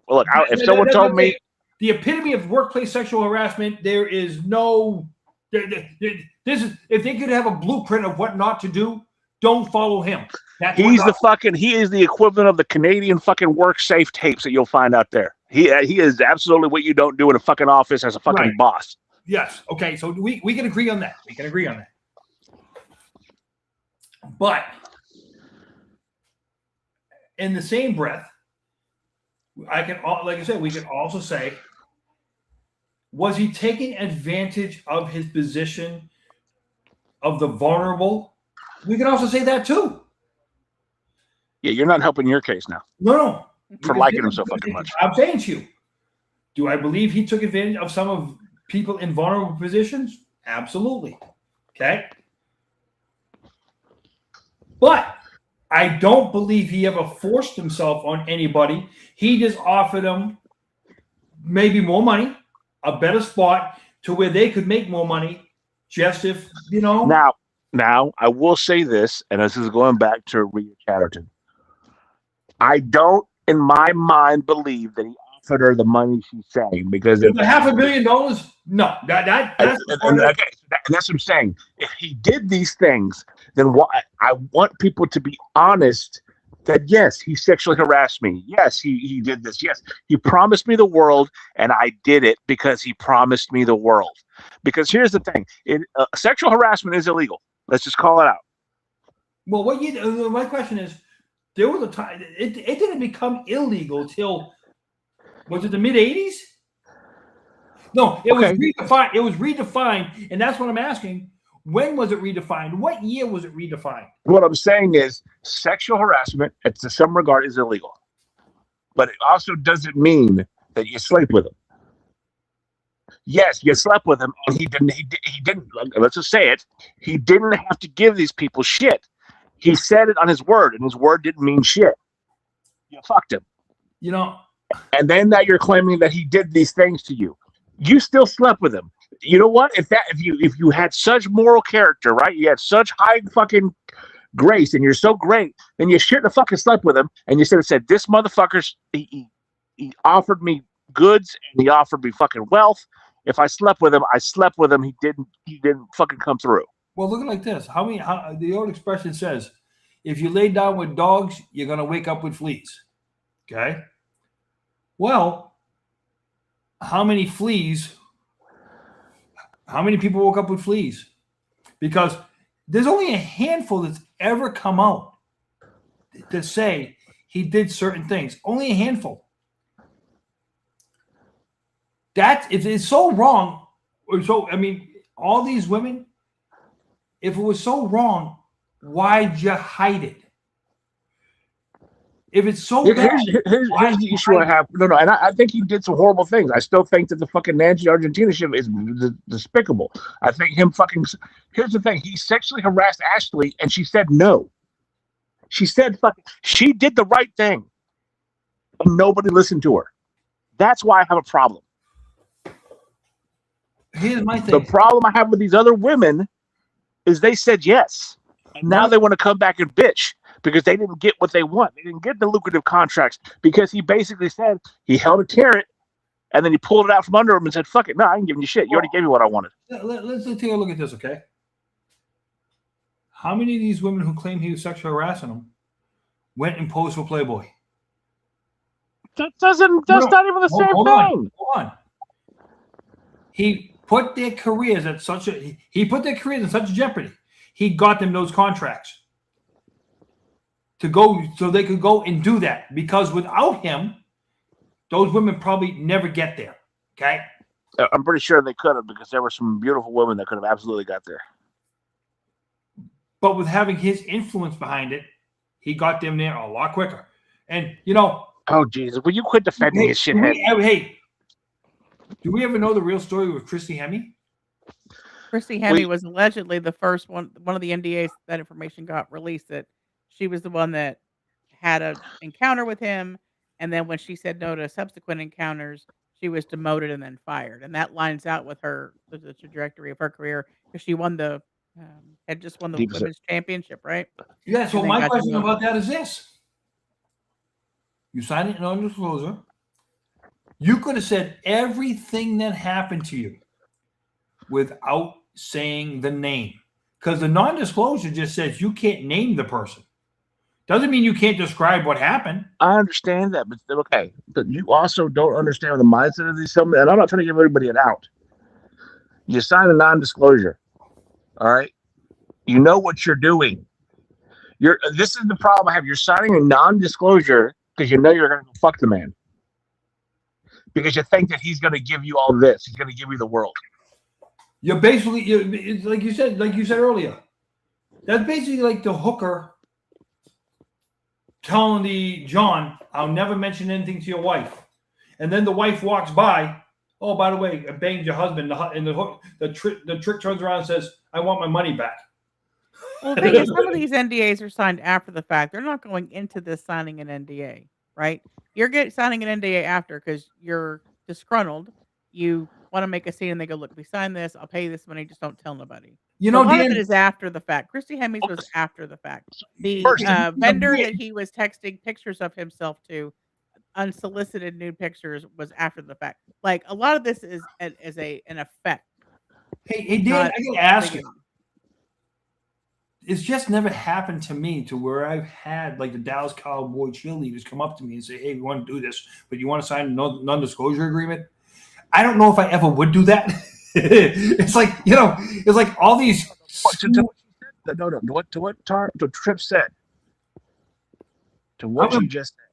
Look. If someone told me the epitome of workplace sexual harassment, there is no. This is if they could have a blueprint of what not to do. Don't follow him. He is the equivalent of the Canadian fucking work safe tapes that you'll find out there. He is absolutely what you don't do in a fucking office as a fucking boss. Yes. Okay. So we can agree on that. But in the same breath, like I said, we can also say, was he taking advantage of his position of the vulnerable, we can also say that too. Yeah, you're not helping your case now No. for liking him so fucking much. I'm saying to you, do I believe he took advantage of some of people in vulnerable positions? Absolutely. Okay. But I don't believe he ever forced himself on anybody. He just offered them maybe more money, a better spot to where they could make more money. Just if, you know. Now I will say this, and this is going back to Rhea Chatterton. I don't, in my mind, believe that he offered her the money she's saying, because With $500 million, no. That's and that's what I'm saying. If he did these things, then I want people to be honest that yes, he sexually harassed me. Yes, he did this. Yes, he promised me the world, and I did it because he promised me the world. Because here's the thing: sexual harassment is illegal. Let's just call it out. Well, my question is, there was a time it didn't become illegal till, was it the mid 80s? No, it was redefined. It was redefined, and that's what I'm asking. When was it redefined? What year was it redefined? What I'm saying is, sexual harassment, to some regard, is illegal, but it also doesn't mean that you sleep with him. Yes, you slept with him, and he didn't. He didn't. Let's just say it. He didn't have to give these people shit. He said it on his word, and his word didn't mean shit. You fucked him. You know. And then now you're claiming that he did these things to you. You still slept with him. You know what? If you had such moral character, right? You had such high fucking grace, and you're so great, then you shouldn't have fucking slept with him. And you should have said, "This motherfucker's he offered me goods, and he offered me fucking wealth. If I slept with him, I slept with him. He didn't fucking come through." Well, look at it like this. How the old expression says, if you lay down with dogs, you're gonna wake up with fleas. Okay. Well, how many people woke up with fleas? Because there's only a handful that's ever come out to say he did certain things. Only a handful. If it's so wrong, all these women, if it was so wrong, why'd you hide it? If it's so bad, here's the issue I have. No, and I think he did some horrible things. I still think that the fucking Nancy Argentina shit is despicable. I think him fucking. Here's the thing: he sexually harassed Ashley, and she said no. She said fucking. She did the right thing, and nobody listened to her. That's why I have a problem. Here's my thing. The problem I have with these other women is they said yes, and now they want to come back and bitch because they didn't get what they want. They didn't get the lucrative contracts because he basically said he held a carrot and then he pulled it out from under him and said, "Fuck it, no, I ain't giving you shit. You already gave me what I wanted." Let's take a look at this, okay? How many of these women who claim he was sexually harassing them went and posed for Playboy? That's not even the same thing. Hold on. He put their careers in such jeopardy. He got them those contracts to go so they could go and do that, because without him, those women probably never get there. Okay. I'm pretty sure they could have, because there were some beautiful women that could have absolutely got there. But with having his influence behind it, he got them there a lot quicker. And you know, oh Jesus, will you quit defending his shithead? Hey, do we ever know the real story with Christy Hemme? Christy Hemme was allegedly the first one of the NDAs that information got released, that she was the one that had an encounter with him, and then when she said no to subsequent encounters, she was demoted and then fired. And that lines out with the trajectory of her career, because she had just won the women's championship, right? Yeah. So my question about that is this: you signed it in non-disclosure. You could have said everything that happened to you without saying the name, because the non-disclosure just says you can't name the person. Doesn't mean you can't describe what happened. I understand that, but okay. But you also don't understand the mindset of these something. And I'm not trying to give everybody an out. You sign a non-disclosure. All right. You know what you're doing. This is the problem I have. You're signing a non-disclosure because you know you're going to fuck the man. Because you think that he's going to give you all this. He's going to give you the world. You're basically, it's like you said earlier. That's basically like the hooker telling the John, "I'll never mention anything to your wife," and then the wife walks by. Oh, by the way, I banged your husband, and the trick turns around and says, "I want my money back." Well, the thing is, some of these NDAs are signed after the fact. They're not going into this signing an NDA, right? You're signing an NDA after because you're disgruntled. You want to make a scene, and they go, "Look, we signed this. I'll pay you this money. Just don't tell nobody." You So a know, lot of it Dan. is after the fact. Christy Hemmings was after the fact. The First, vendor that he was texting pictures of himself to, unsolicited nude pictures, was after the fact. Like a lot of this is an effect. Hey, Dan, Not I gotta ask you. beginning. It's just never happened to me to where I've had like the Dallas Cowboy cheerleaders come up to me and say, "Hey, we want to do this, but you want to sign a non-disclosure agreement?" I don't know if I ever would do that. It's like, it's like all these. To what Trip said. To what she just said.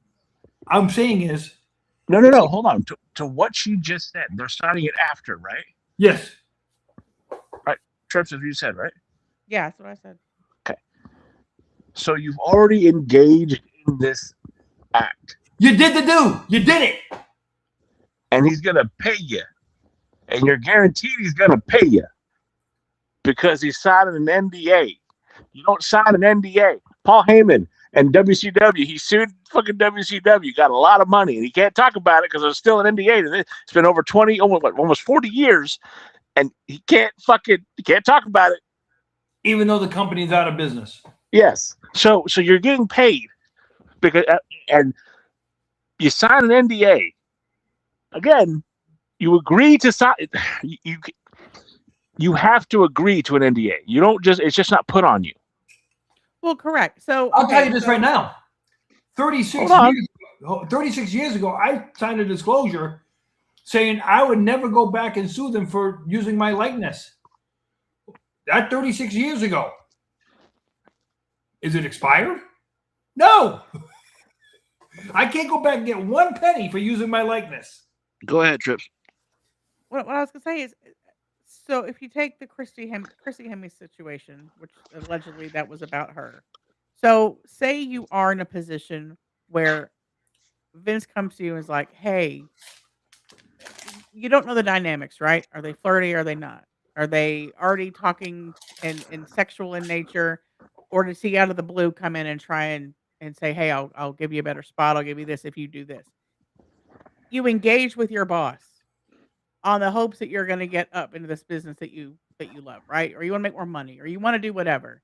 I'm saying is. No. Hold on. To what she just said. They're signing it after, right? Yes. Right. Trips, as you said, right? Yeah, that's what I said. Okay. So you've already engaged in this act. You did the do. You did it. And he's going to pay you. And you're guaranteed he's going to pay you. Because he's signing an NDA. You don't sign an NDA. Paul Heyman and WCW, he sued fucking WCW, got a lot of money, and he can't talk about it because there's still an NDA. It's been over almost 40 years, and he can't talk about it. Even though the company's out of business. Yes. So you're getting paid because and you sign an NDA. Again, you agree to sign. You have to agree to an NDA. You don't it's just not put on you. Well, correct. So I'll tell you this right now. 36 years ago, I signed a disclosure saying I would never go back and sue them for using my likeness. That 36 years ago. Is it expired? No. I can't go back and get one penny for using my likeness. Go ahead, Trips. What I was going to say is, so if you take the Christy Hemmings situation, which allegedly that was about her. So say you are in a position where Vince comes to you and is like, "Hey, you don't know the dynamics, right? Are they flirty? Are they not? Are they already talking in sexual in nature? Or does he out of the blue come in and try and say, "Hey, I'll give you a better spot. I'll give you this if you do this." You engage with your boss on the hopes that you're going to get up into this business that you love, right? Or you want to make more money, or you want to do whatever.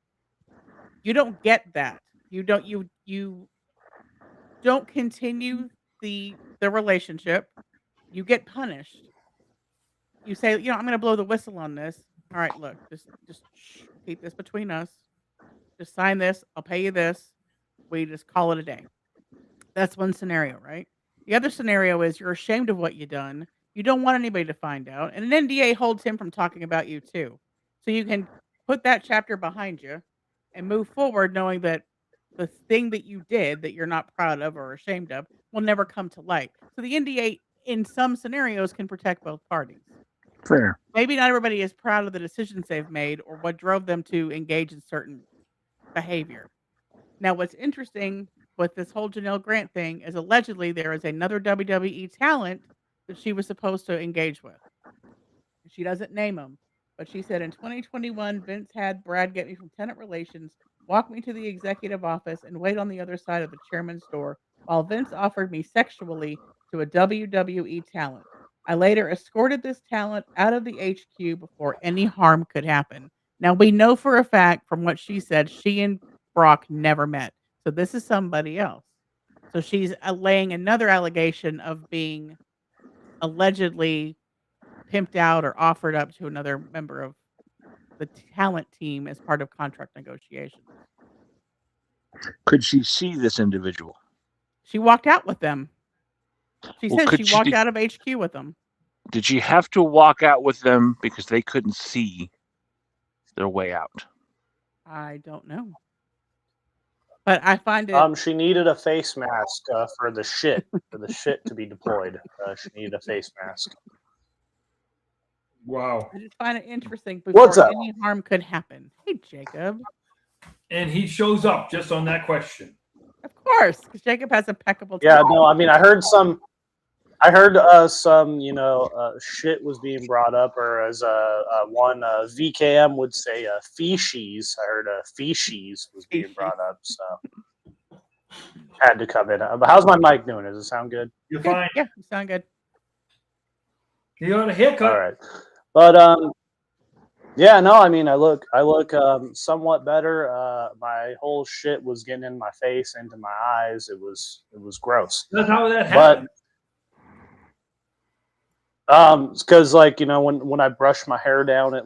You don't get that. You don't continue the relationship. You get punished. You say, I'm going to blow the whistle on this. All right, look, just keep this between us. Just sign this. I'll pay you this. We just call it a day. That's one scenario, right? The other scenario is you're ashamed of what you've done. You don't want anybody to find out. And an NDA holds him from talking about you too. So you can put that chapter behind you and move forward knowing that the thing that you did that you're not proud of or ashamed of will never come to light. So the NDA in some scenarios can protect both parties. Fair. Maybe not everybody is proud of the decisions they've made or what drove them to engage in certain behavior. Now, what's interesting with this whole Janel Grant thing is allegedly there is another WWE talent that she was supposed to engage with. She doesn't name him, but she said in 2021, Vince had Brad get me from tenant relations, walk me to the executive office, and wait on the other side of the chairman's door while Vince offered me sexually to a WWE talent. I later escorted this talent out of the HQ before any harm could happen. Now, we know for a fact from what she said, she and Brock never met. So this is somebody else. So she's laying another allegation of being allegedly pimped out or offered up to another member of the talent team as part of contract negotiations. Could she see this individual? She walked out with them. She said she walked out of HQ with them. Did she have to walk out with them because they couldn't see their way out? I don't know. But I find it. She needed a face mask for the shit to be deployed. She needed a face mask. Wow. I just find it interesting before What's up? any harm could happen. Hey, Jacob. And he shows up just on that question. Of course, because Jacob has impeccable Yeah, taste. no, I mean, I heard some, shit was being brought up, or as one VKM would say, feces. I heard feces was being brought up, so had to come in. But how's my mic doing? Does it sound good? You're fine. Yeah, you sound good. You got a haircut. All right, but yeah, no, I mean, I look somewhat better. My whole shit was getting in my face, into my eyes. It was gross. That's how that But happened. because like when I brush my hair down, it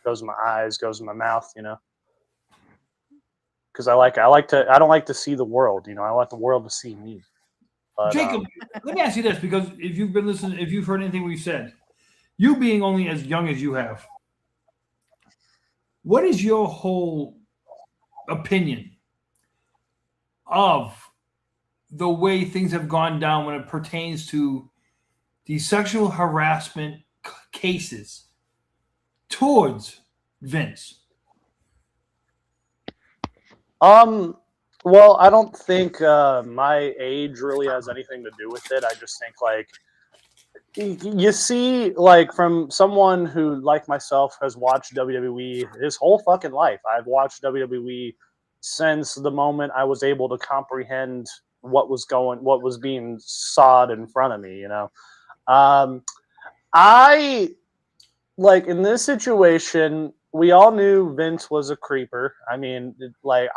goes in my eyes, goes in my mouth, because I don't like to see the world, I want the world to see me. But, Jacob, let me ask you this, because if you've been listening, if you've heard anything we've said, you being only as young as you have, what is your whole opinion of the way things have gone down when it pertains to the sexual harassment cases towards Vince? Well, I don't think my age really has anything to do with it. I just think you see, from someone who, like myself, has watched WWE his whole fucking life. I've watched WWE since the moment I was able to comprehend what was being sawed in front of me, I in this situation, we all knew Vince was a creeper. I mean,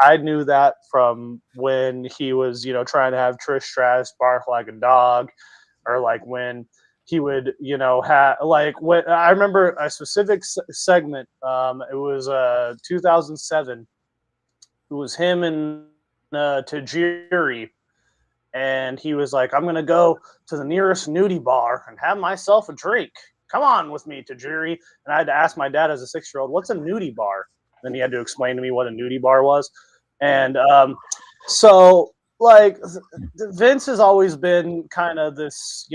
I knew that from when he was, trying to have Trish Stratus bark like a dog, or when he would, have when I remember a specific segment. It was 2007. It was him and Tajiri, and he was like, "I'm gonna go to the nearest nudie bar and have myself a drink. Come on with me, Tajiri." And I had to ask my dad as a 6-year-old, "What's a nudie bar?" Then he had to explain to me what a nudie bar was. And so Vince has always been kind of this,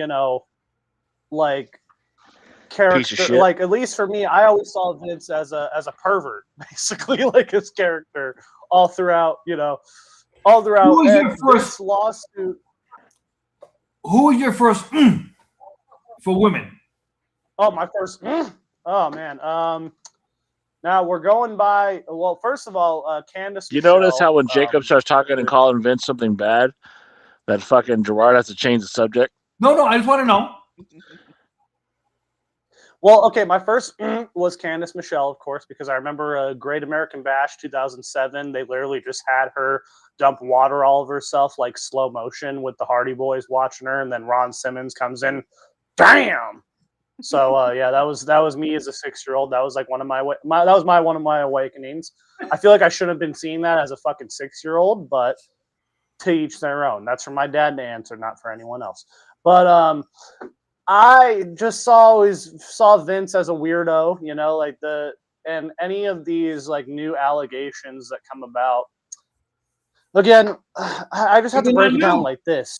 character. Piece of shit. At least for me, I always saw Vince as a pervert, basically, his character all throughout. All throughout. Who was your first this lawsuit? Who was your first for women? Oh, my first. Oh man. Now we're going by. Well, first of all, Candace. You Michelle, notice how when Jacob starts talking and calling Vince something bad, that fucking Gerard has to change the subject? No, I just want to know. Well, okay, my first was Candace Michelle, of course, because I remember Great American Bash 2007. They literally just had her dump water all over herself, slow motion, with the Hardy Boys watching her, and then Ron Simmons comes in. Damn. So yeah, that was me as a 6-year-old. That was one of one of my awakenings. I feel like I shouldn't have been seeing that as a fucking 6-year-old, but to each their own. That's for my dad to answer, not for anyone else. But I just always saw Vince as a weirdo, and any of these new allegations that come about. Again, I just have to break it down like this.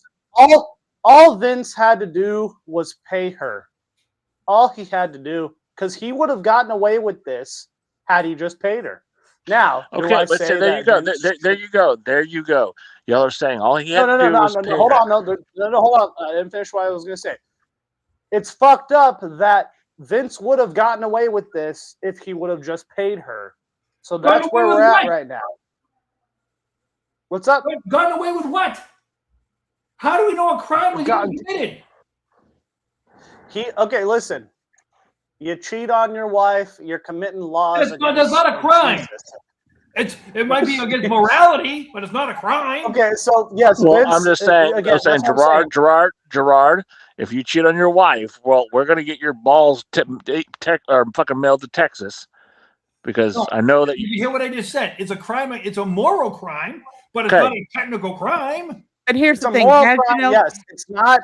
All Vince had to do was pay her. All he had to do, because he would have gotten away with this had he just paid her. Now, okay, but so there you go. There you go. There you go. Y'all are saying all he had to do was pay her. Hold on, hold on. I didn't finish what I was going to say. It's fucked up that Vince would have gotten away with this if he would have just paid her. So that's where we're at right now. What's up? Gotten away with what? How do we know a crime was committed? Okay, listen. You cheat on your wife, you're committing laws. That's not a crime. It might be against morality, but it's not a crime. Okay, so yes. Well, Vince, I'm just saying. again, I'm saying, Gerard. If you cheat on your wife, well, we're gonna get your balls fucking mailed to Texas, because I know that you hear what I just said. It's a crime. It's a moral crime, but it's not a technical crime. And here's the thing. Yes, it's not.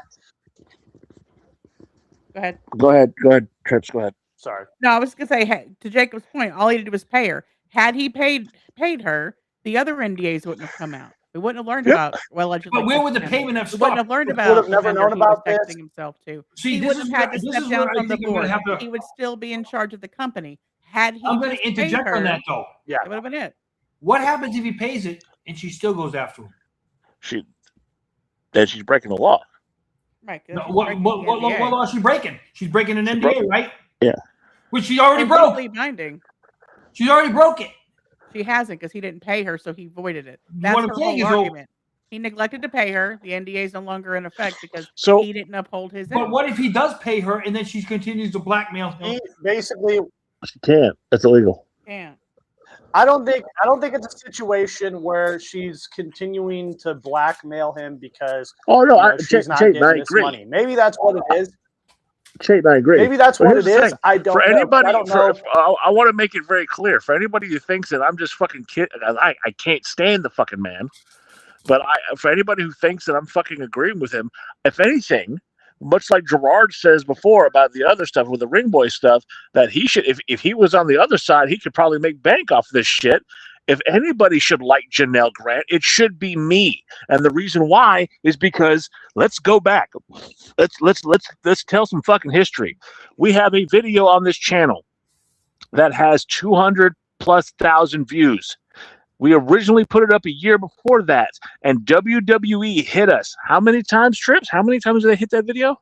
Go ahead. Go ahead, Trips. Go ahead. Sorry. No, I was gonna say, hey, to Jacob's point, all he did was pay her. Had he paid her, the other NDAs wouldn't have come out. We wouldn't have learned about allegedly. But where would the him. payment have We wouldn't stopped? have learned We about. would have never the known vendor he was about this. texting himself to. See, He this wouldn't is have had where- to this step is down where I from the think I'm gonna board. have to- He would still be in charge of the company. Had he I'm going just to paid interject her, on that though. Yeah. that would have been it. What happens if he pays it and she still goes after him? Then she's breaking the law. Right. 'cause No, she's what breaking the NDA. law is she breaking? She's breaking an She NDA, broke- right? Yeah. Which she already And broke. legally binding. She's already broke it. She hasn't because he didn't pay her, so he voided it. What That's I'm her saying whole is, argument. He neglected to pay her. The NDA is no longer in effect because So he didn't uphold his But end. what if he does pay her and then she continues to blackmail him? He basically, she can't. That's illegal. Yeah. I don't think it's a situation where she's continuing to blackmail him because Oh no, she's not Chayton, getting I this agree. money. Maybe that's what it is. Chayton, I agree. Maybe that's But what here's it the is. thing. I don't For know. anybody, I don't know. I want to make it very clear. For anybody who thinks that I'm just fucking kidding, I can't stand the fucking man. But for anybody who thinks that I'm fucking agreeing with him, if anything, much like Gerard says before about the other stuff with the ring boy stuff, that he should, if he was on the other side, he could probably make bank off this shit. If anybody should like Janel Grant, it should be me. And the reason why is because let's go back. Let's tell some fucking history. We have a video on this channel that has 200,000+ views. We originally put it up a year before that, and WWE hit us. How many times, Trips? How many times did they hit that video?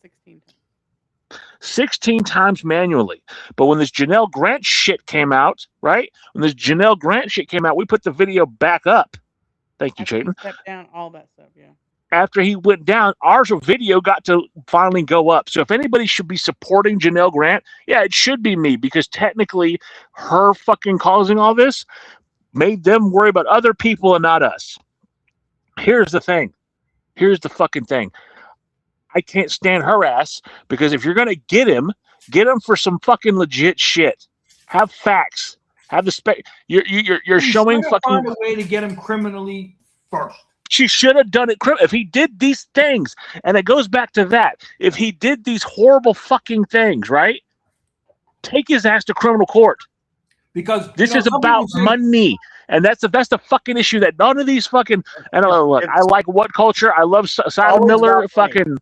16 times. 16 times manually. But when this Janel Grant shit came out, right? When this Janel Grant shit came out, we put the video back up. Thank you, After he Chayton. stepped down, all that stuff, yeah. After he went down, our video got to finally go up. So if anybody should be supporting Janel Grant, yeah, it should be me, because technically her fucking causing all this made them worry about other people and not us. Here's the thing. Here's the fucking thing. I can't stand her ass, because if you're going to get him for some fucking legit shit. Have facts. Have the spec. You're showing fucking. Find a way to get him criminally first. She should have done it. If he did these things, and it goes back to that, if he did these horrible fucking things, right? Take his ass to criminal court. Because This is about money, and that's the fucking issue. That none of these fucking. And look, I like What Culture. I love Simon Miller. Fucking.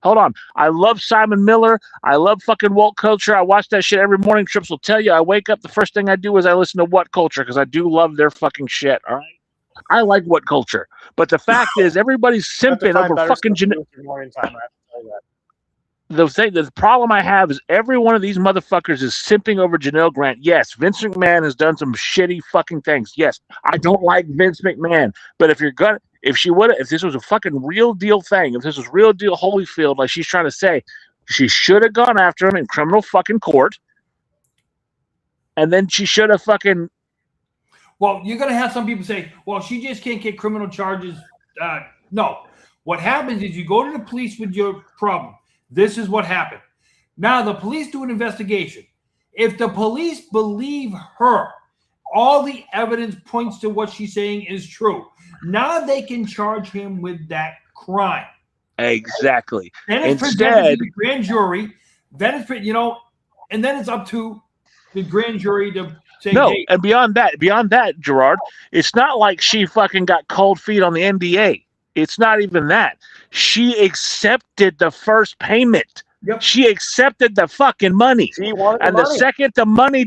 Hold on. I love Simon Miller. I love fucking What Culture. I watch that shit every morning. Trips will tell you. I wake up. The first thing I do is I listen to What Culture, because I do love their fucking shit. All right. I like What Culture, but the fact is, everybody's simping over fucking. The problem I have is every one of these motherfuckers is simping over Janel Grant. Yes, Vince McMahon has done some shitty fucking things. Yes, I don't like Vince McMahon, but if this was a fucking real deal thing, if this was real deal Holyfield, like she's trying to say, she should have gone after him in criminal fucking court, and then she should have fucking. Well, you're going to have some people say, well, she just can't get criminal charges. No. What happens is you go to the police with your problem. This is what happened. Now, the police do an investigation. If the police believe her, all the evidence points to what she's saying is true. Now they can charge him with that crime. Exactly. Then it's presented to the grand jury. Then it's, and then it's up to the grand jury to say, no, hey. And beyond that, Gerard, it's not like she fucking got cold feet on the NDA. It's not even that. She accepted the first payment. Yep. She accepted the fucking money. The second the money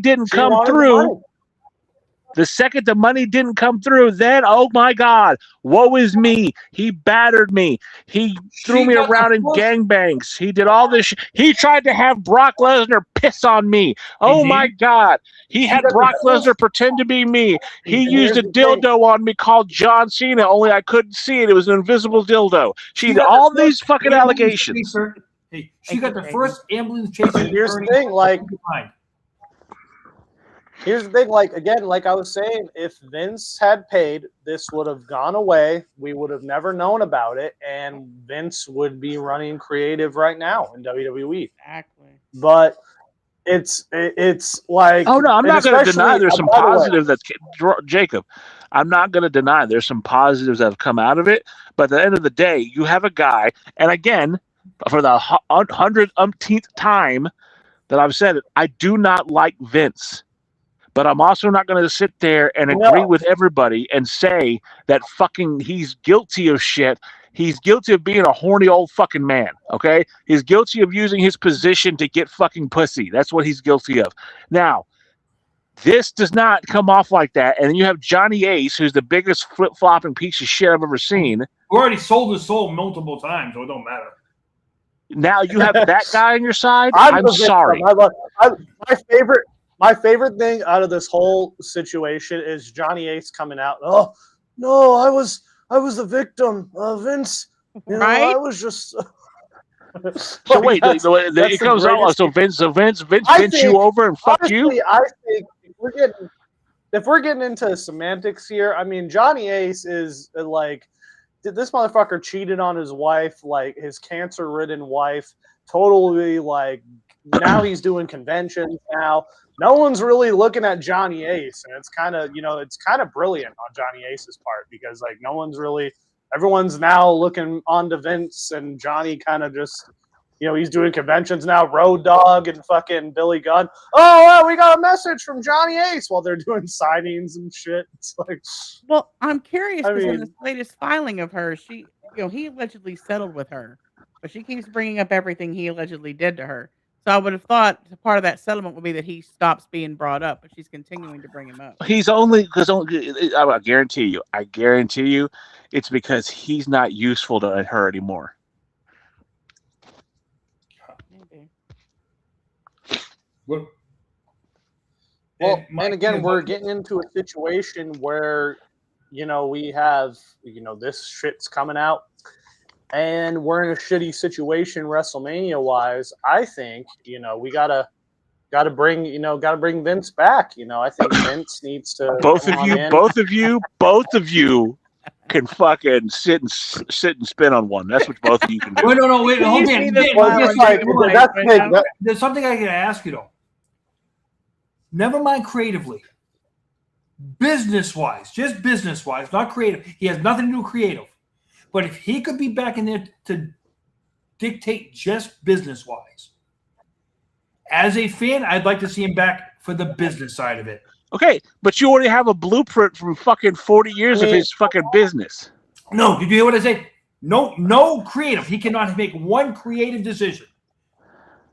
didn't come through, then, oh my God, woe is me. He battered me. He threw me around in gangbangs. He did all this. He tried to have Brock Lesnar piss on me. Oh my God. He had Brock Lesnar pretend to be me. He used a dildo on me called John Cena, only I couldn't see it. It was an invisible dildo. She did all these fucking allegations. Hey, she got the first ambulance chaser. Here's the thing, again, like I was saying, if Vince had paid, this would have gone away. We would have never known about it, and Vince would be running creative right now in WWE. Exactly. But it's like, oh no, I'm not going to deny there's some positives that Jacob. I'm not going to deny there's some positives that have come out of it. But at the end of the day, you have a guy, and again, for the 100th time that I've said it, I do not like Vince. But I'm also not going to sit there and agree with everybody and say that fucking he's guilty of shit. He's guilty of being a horny old fucking man, okay? He's guilty of using his position to get fucking pussy. That's what he's guilty of. Now, this does not come off like that. And then you have Johnny Ace, who's the biggest flip-flopping piece of shit I've ever seen. Who already sold his soul multiple times, so it don't matter. Now you have that guy on your side. I'm sorry. My favorite thing out of this whole situation is Johnny Ace coming out. Oh no, I was a victim, Vince. Right? I was just. So wait, it comes out. So Vince bent you over and fucked you. I think if we're getting into semantics here, I mean Johnny Ace is like, this motherfucker cheated on his wife, like his cancer-ridden wife. Totally, like now he's doing conventions now. No one's really looking at Johnny Ace, and it's kind of brilliant on Johnny Ace's part because like everyone's now looking on to Vince, and Johnny kind of just, he's doing conventions now. Road Dogg and fucking Billy Gunn. Oh, well, we got a message from Johnny Ace while they're doing signings and shit. It's like, well, I'm curious because in this latest filing of hers, he allegedly settled with her, but she keeps bringing up everything he allegedly did to her. So I would have thought part of that settlement would be that he stops being brought up, but she's continuing to bring him up. He's only I guarantee you, it's because he's not useful to her anymore. Maybe. Well, and again, we're getting into a situation where, we have, this shit's coming out. And we're in a shitty situation WrestleMania wise. I think, we gotta bring Vince back. I think Vince needs to both of you can fucking sit and spin on one. That's what both of you can do. Wait, hold on. There's something I gotta ask you though. Never mind creatively. Business-wise, just business-wise, not creative. He has nothing to do with creative. But if he could be back in there to dictate just business-wise, as a fan, I'd like to see him back for the business side of it. Okay, but you already have a blueprint from fucking 40 years of his fucking business. No, did you hear what I said? No creative. He cannot make one creative decision.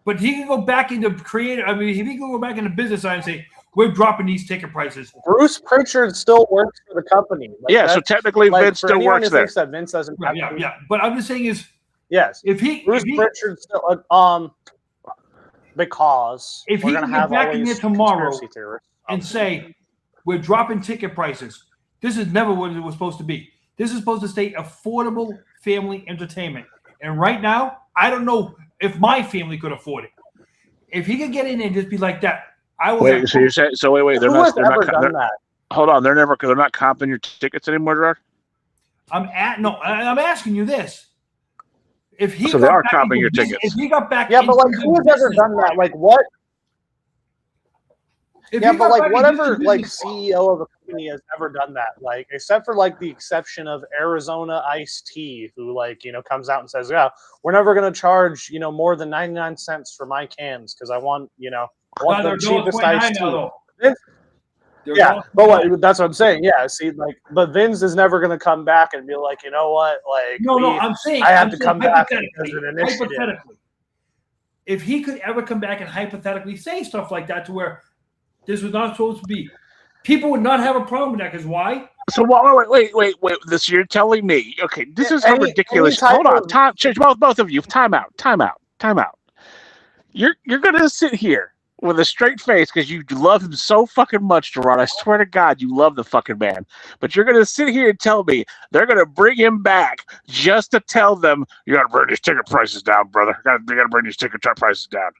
But he can go back into creative. I mean, if he can go back into business side and say, we're dropping these ticket prices. Bruce Pritchard still works for the company. So technically Vince still works there. That Vince doesn't. Yeah. But I'm just saying is, yes, Bruce Pritchard still because if he can get back in there tomorrow and say we're dropping ticket prices, this is never what it was supposed to be. This is supposed to stay affordable family entertainment. And right now, I don't know if my family could afford it. If he could get in and just be like that. Wait, so you're saying? So wait. They're not done that. Hold on, they're not comping your tickets anymore, Gerard. I'm asking you this. If he so they are comping your tickets. If he got back, but like, who has ever done that? Like what? But like, whatever like CEO of a company has ever done that, like, except for like the exception of Arizona Iced Tea, who like comes out and says, yeah, we're never gonna charge more than 99 cents for my cans because I want the cheapest iced tea. Yeah, but that's what I'm saying. Yeah, see, like, but Vince is never going to come back and be like, you know what, like, I'm saying I have to come back because of an initiative. Hypothetically, if he could ever come back and hypothetically say stuff like that to where this was not supposed to be, people would not have a problem with that. Because why? So wait. This you're telling me? Okay, this is how ridiculous. Hold on, both of you. Time out. You're gonna sit here with a straight face because you love him so fucking much, Gerard. I swear to God, you love the fucking man. But you're going to sit here and tell me they're going to bring him back just to tell them, you got to bring these ticket prices down, brother. You got to bring these ticket prices down.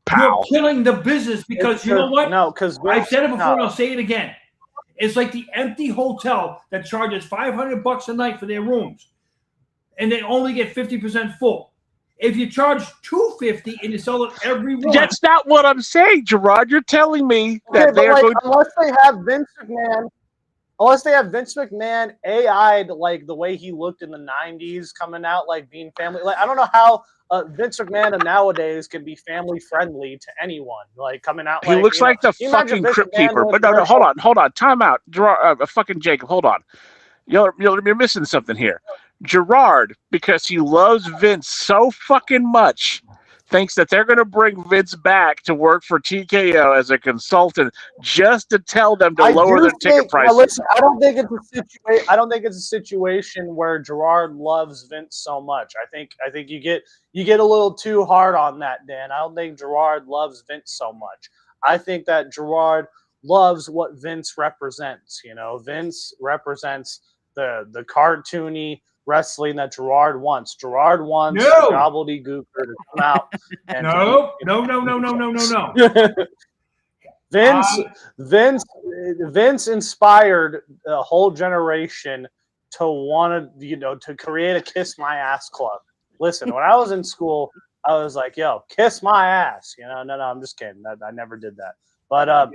Pow. You're killing the business because you know what? No, because I said it before and I'll say it again. It's like the empty hotel that charges $500 a night for their rooms, and they only get 50% full. If you charge $250 and you sell it every one, that's not what I'm saying, Gerard. You're telling me that unless they have Vince McMahon unless they have Vince McMahon AI'd like the way he looked in the 90s coming out, like being family. Like, I don't know how Vince McMahon of nowadays can be family friendly to anyone, like coming out. He Like, looks like the you imagine fucking Vince Crypt McMahon Keeper. doing But no, commercial- hold on. Time out. Fucking Jacob, hold on. You're missing something here. Gerard, because he loves Vince so fucking much, thinks that they're going to bring Vince back to work for TKO as a consultant just to tell them to lower their ticket prices. Listen, I don't think it's a situation where Gerard loves Vince so much. I think you get a little too hard on that, Dan. I don't think Gerard loves Vince so much. I think that Gerard loves what Vince represents. You know, Vince represents the cartoony wrestling that Gerard wants. Gerard wants the gobbledygooker to come out. And No. Vince inspired a whole generation to want to create a Kiss My Ass club. Listen, when I was in school, I was like, yo, kiss my ass. No, I'm just kidding. I never did that. But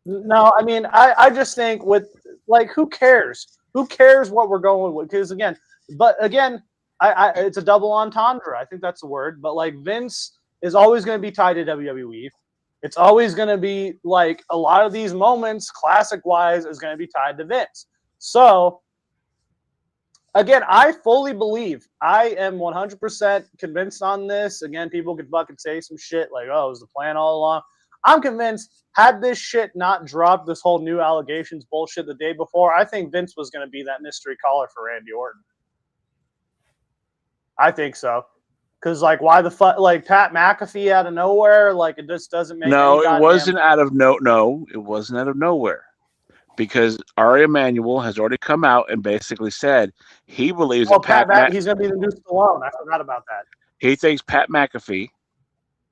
no, I mean, I just think with, like, who cares? Who cares what we're going with? Because again, it's a double entendre. I think that's the word. But like, Vince is always going to be tied to WWE. It's always going to be like a lot of these moments, classic wise, is going to be tied to Vince. So again, I fully believe, I am 100% convinced on this. Again, people could fucking say some shit like, oh, it was the plan all along. I'm convinced, had this shit not dropped, this whole new allegations bullshit the day before, I think Vince was going to be that mystery caller for Randy Orton. I think so. Because, like, why the fuck, like, Pat McAfee out of nowhere? Like, it just doesn't make No, any it goddamn wasn't out of it wasn't out of nowhere. Because Ari Emanuel has already come out and basically said he believes that he's going to be the new Stallone. I forgot about that. He thinks Pat McAfee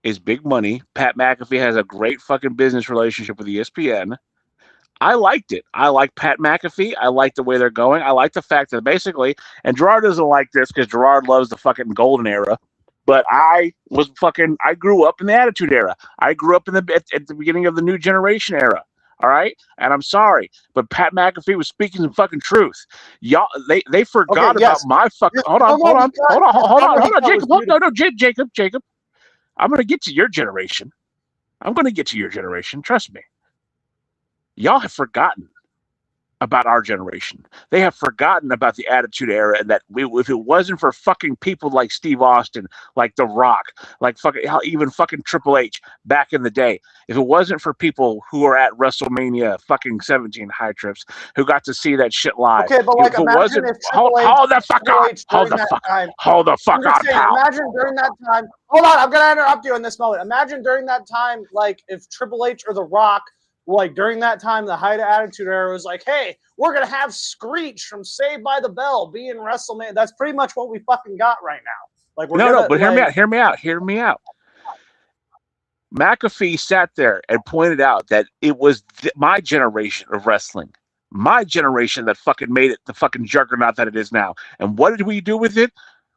is big money. Pat McAfee has a great fucking business relationship with ESPN. I liked it. I like Pat McAfee. I like the way they're going. I like the fact that basically, and Gerard doesn't like this because Gerard loves the fucking golden era. But I grew up in the Attitude Era. I grew up at the beginning of the New Generation era. All right, and I'm sorry, but Pat McAfee was speaking some fucking truth. Y'all, they forgot about my fucking. Hold on, Jacob, Jacob. I'm gonna get to your generation. Trust me. Y'all have forgotten about our generation. They have forgotten about the Attitude Era, and that if it wasn't for fucking people like Steve Austin, like The Rock, like even fucking Triple H back in the day, if it wasn't for people who are at WrestleMania fucking 17 high trips who got to see that shit live. Okay, but like, imagine if Triple H, hold the fuck on, pal. Imagine during that time. Hold on, I'm gonna interrupt you in this moment. Imagine during that time, like, if Triple H or The Rock, like, during that time, the height of Attitude Era was like, hey, we're going to have Screech from Saved by the Bell be in WrestleMania. That's pretty much what we fucking got right now. Like, hear me out. McAfee sat there and pointed out that it was my generation of wrestling, my generation that fucking made it the fucking juggernaut that it is now. And what did we do with it?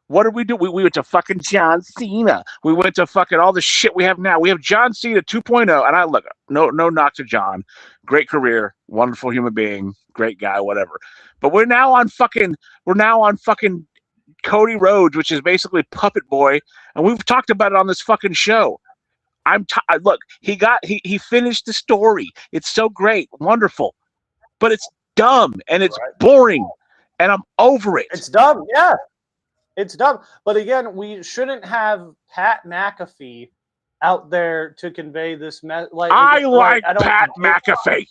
What did we do? We went to fucking John Cena. We went to fucking all the shit we have now. We have John Cena 2.0. And I look, no knock to John. Great career, wonderful human being, great guy, whatever. But we're now on fucking Cody Rhodes, which is basically Puppet Boy. And we've talked about it on this fucking show. Look, he finished the story. It's so great, wonderful. But it's dumb and it's boring. And I'm over it. It's dumb, yeah. It's dumb. But again, we shouldn't have Pat McAfee out there to convey this message. I like Pat McAfee.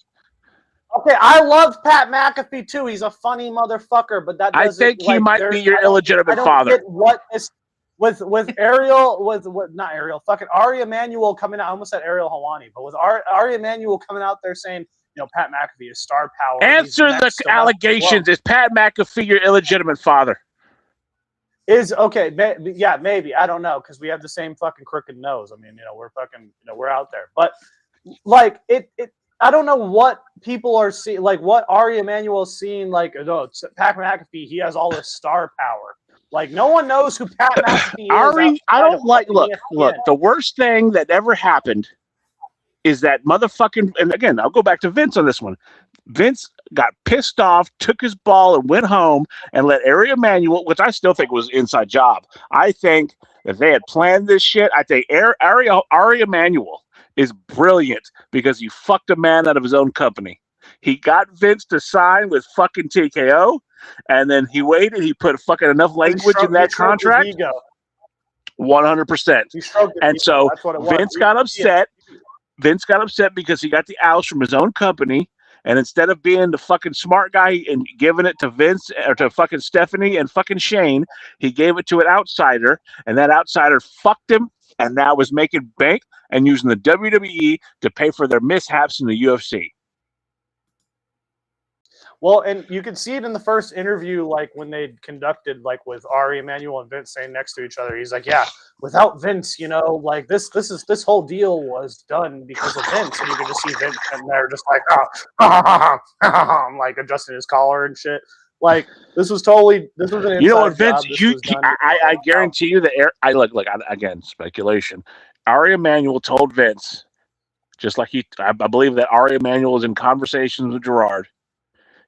Okay, I love Pat McAfee too. He's a funny motherfucker, but that doesn't, I think he might be your illegitimate father. Get what is with Ariel, not Ariel, fucking Ari Emanuel coming out. I almost said Ariel Helwani, but with Ari Emanuel coming out there saying, Pat McAfee is star power. Answer the allegations. Is Pat McAfee your illegitimate father? Yeah, maybe. I don't know, because we have the same fucking crooked nose. I mean, we're fucking, we're out there. But like I don't know what people are seeing, like what Ari Emanuel is seeing, like, it's Pat McAfee, he has all this star power. Like, no one knows who Pat McAfee is. Ari, I don't like, look, the worst thing that ever happened is that motherfucking, and again, I'll go back to Vince on this one. Vince got pissed off, took his ball, and went home and let Ari Emanuel, which I still think was an inside job. I think if they had planned this shit, I think Ari Emanuel is brilliant because he fucked a man out of his own company. He got Vince to sign with fucking TKO, and then he waited. He put fucking enough language in that contract. 100%. And so Vince got upset. Vince got upset because he got the outs from his own company, and instead of being the fucking smart guy and giving it to Vince or to fucking Stephanie and fucking Shane, he gave it to an outsider, and that outsider fucked him, and now is making bank and using the WWE to pay for their mishaps in the UFC. Well, and you could see it in the first interview, like when they conducted, like with Ari Emanuel and Vince saying next to each other. He's like, "Yeah, without Vince, like this whole deal was done because of Vince." And you can just see Vince and they're just like, I'm like adjusting his collar and shit. Like this was an inside you know what, Vince? I guarantee you that again, speculation. Ari Emanuel told Vince, just like I believe that Ari Emanuel was in conversations with Gerard.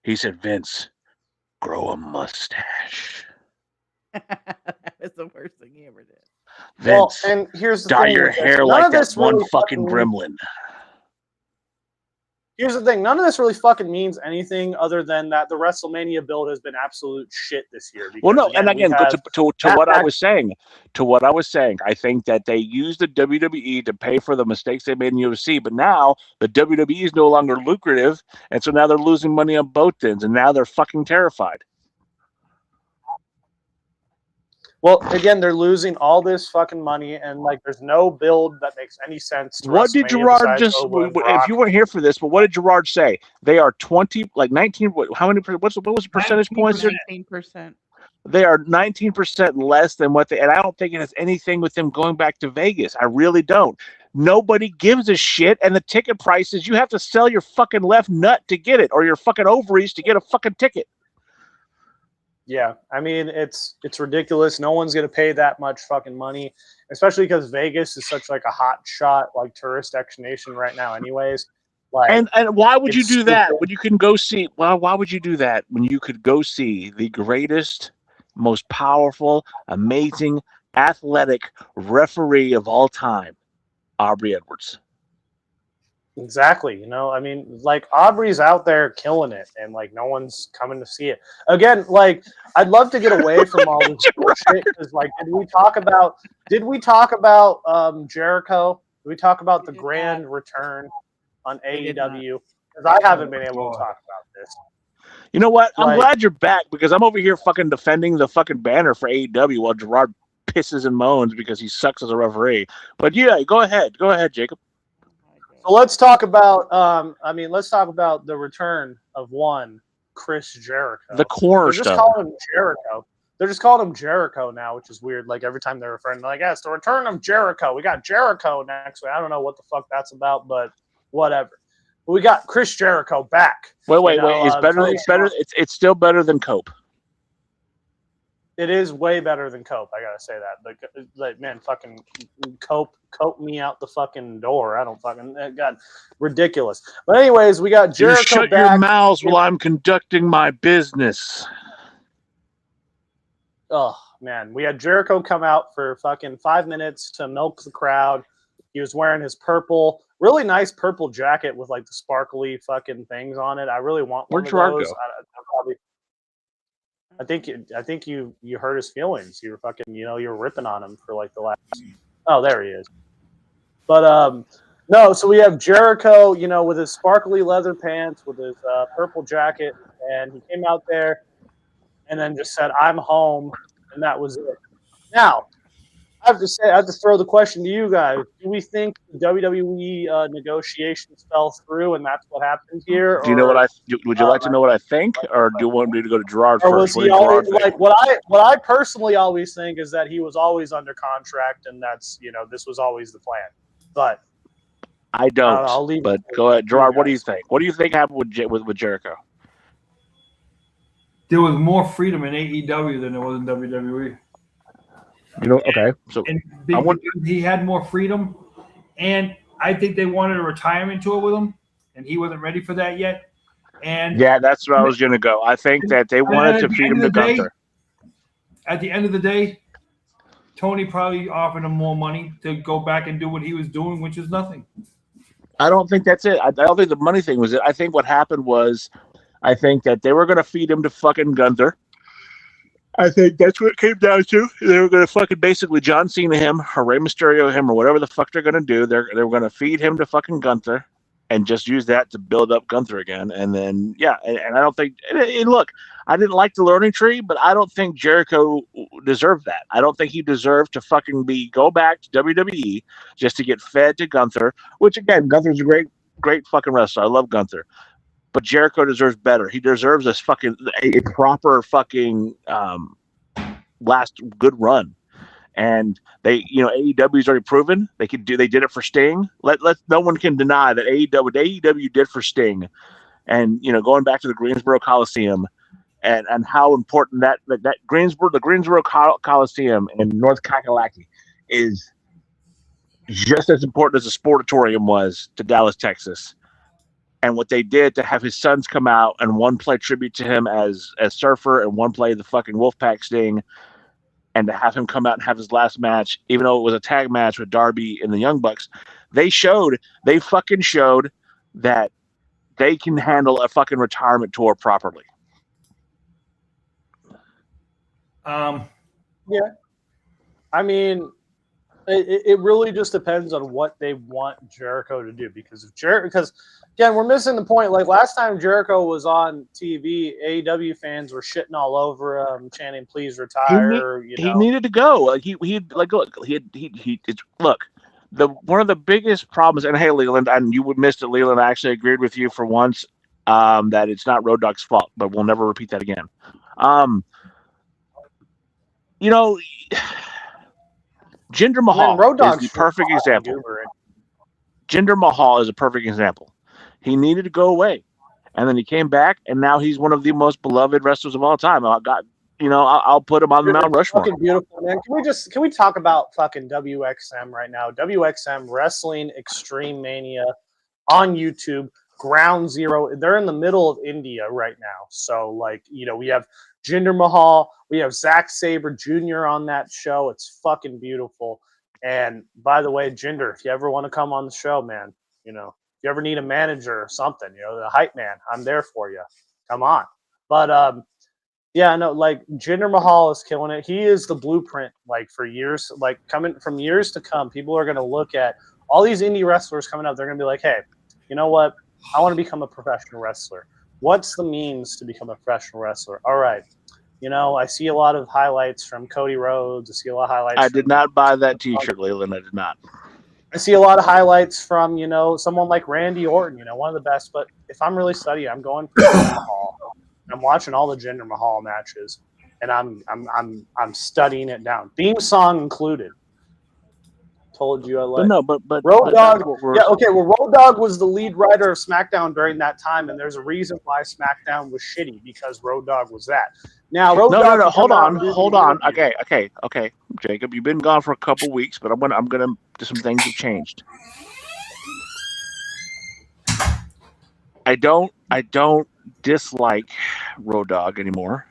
He said, "Vince, grow a mustache." That was the worst thing he ever did. Vince, and here's the dye thing your hair like that one really fucking gremlin. Here's the thing. None of this really fucking means anything other than that the WrestleMania build has been absolute shit this year. Well, no, and again, to what I was saying, I think that they used the WWE to pay for the mistakes they made in UFC, but now the WWE is no longer lucrative, and so now they're losing money on both ends, and now they're fucking terrified. Well, again, they're losing all this fucking money, and like, there's no build that makes any sense. What did Gerard just? If you weren't here for this, but what did Gerard say? They are 19. How many? What was the percentage points? 19%. They are 19% less than what they. And I don't think it has anything with them going back to Vegas. I really don't. Nobody gives a shit, and the ticket prices. You have to sell your fucking left nut to get it, or your fucking ovaries to get a fucking ticket. Yeah, I mean, it's ridiculous. No one's gonna pay that much fucking money, especially because Vegas is such like a hot shot like tourist destination right now. Anyways, like, and why would you do that when you can go see? Well, why would you do that when you could go see the greatest, most powerful, amazing, athletic referee of all time, Aubrey Edwards? Exactly. I mean, like Aubrey's out there killing it, and like no one's coming to see it. Again, like I'd love to get away from all this bullshit because, like, did we talk about Jericho? Did we talk about the grand return on AEW? Because I haven't been able to talk about this. You know what? I'm glad you're back because I'm over here fucking defending the fucking banner for AEW while Gerard pisses and moans because he sucks as a referee. But yeah, go ahead, Jacob. So let's talk about the return of one Chris Jericho. The cornerstone. They're just calling him Jericho. They're just calling him Jericho now, which is weird. Like every time they're referring, they're like, "Yeah, it's the return of Jericho. We got Jericho next week." I don't know what the fuck that's about, but whatever. But we got Chris Jericho back. Wait. It's better. It's better. It's still better than Cope. It is way better than Cope. I gotta say that. Like man, fucking Cope me out the fucking door. I don't fucking God, ridiculous. But anyways, we got Jericho. You shut your mouths while I'm conducting my business. Oh man, we had Jericho come out for fucking 5 minutes to milk the crowd. He was wearing his really nice purple jacket with like the sparkly fucking things on it. I really want one of those. I think you hurt his feelings. You were fucking, you were ripping on him for like the last. Oh, there he is. But no. So we have Jericho, with his sparkly leather pants, with his purple jacket, and he came out there, and then just said, "I'm home," and that was it. Now, I have to throw the question to you guys. Do we think the WWE negotiations fell through and that's what happened here? Do you know would you like to know what I think, or do you want me to go to Gerard or first? Was he always, like what I personally always think is that he was always under contract and that's, this was always the plan. But I don't. I'll leave but go ahead, Gerard. What do you think? What do you think happened with Jericho? There was more freedom in AEW than there was in WWE. Okay. So he had more freedom, and I think they wanted a retirement tour with him, and he wasn't ready for that yet. And Yeah, that's where I was going to go. I think that they wanted to feed him to Gunther. At the end of the day, Tony probably offered him more money to go back and do what he was doing, which is nothing. I don't think that's it. I don't think the money thing was it. I think what happened was, I think that they were going to feed him to fucking Gunther. I think that's what it came down to. They were going to fucking basically John Cena him, or Rey Mysterio him, or whatever the fuck they're going to do. They were going to feed him to fucking Gunther and just use that to build up Gunther again. And then, yeah, and I don't think, and look, I didn't like the learning tree, but I don't think Jericho deserved that. I don't think he deserved to fucking go back to WWE just to get fed to Gunther, which again, Gunther's a great fucking wrestler. I love Gunther. But Jericho deserves better. He deserves a proper fucking last good run. And they, AEW's already proven they did it for Sting. No one can deny that AEW did for Sting. And going back to the Greensboro Coliseum and how important that the Greensboro Coliseum in North Kakalaki is just as important as the Sportatorium was to Dallas, Texas. And what they did to have his sons come out and one play tribute to him as Surfer and one play the fucking Wolfpack Sting, and to have him come out and have his last match, even though it was a tag match with Darby and the Young Bucks, they fucking showed that they can handle a fucking retirement tour properly. Yeah. I mean, it really just depends on what they want Jericho to do, because again, we're missing the point. Like last time Jericho was on TV, AEW fans were shitting all over him, chanting "Please retire." He needed to go. Look, one of the biggest problems. And hey, Leland, and you would miss it, Leland. I actually agreed with you for once that it's not Road Dogg's fault, but we'll never repeat that again. Jinder Mahal is the perfect example. Jinder Mahal is a perfect example. He needed to go away, and then he came back, and now he's one of the most beloved wrestlers of all time. I'll put him on the Mount Rushmore. Fucking beautiful, man. Can we talk about fucking WXM right now? WXM Wrestling Extreme Mania on YouTube, Ground Zero. They're in the middle of India right now, so we have Jinder Mahal, we have Zack Sabre Jr. on that show. It's fucking beautiful. And by the way, Jinder, if you ever want to come on the show, man, if you ever need a manager or something, the hype man, I'm there for you. Come on. But Jinder Mahal is killing it. He is the blueprint, for years, coming from years to come. People are going to look at all these indie wrestlers coming up. They're going to be like, hey, you know what? I want to become a professional wrestler. What's the means to become a professional wrestler? All right. I see a lot of highlights from Cody Rhodes. I see a lot of highlights. I did not buy that T-shirt, Leland. I did not. I see a lot of highlights from, someone like Randy Orton, one of the best. But if I'm really studying, I'm going for Jinder Mahal. I'm watching all the Jinder Mahal matches, and I'm studying it down. Theme song included. Told you I like. But Road Dogg. Yeah, okay. Well, Road Dogg was the lead writer of SmackDown during that time, and there's a reason why SmackDown was shitty, because Road Dogg was that. Now, Road Dogg. No. Hold on. Okay. Jacob, you've been gone for a couple weeks, but I'm gonna do some things have changed. I don't dislike Road Dogg anymore.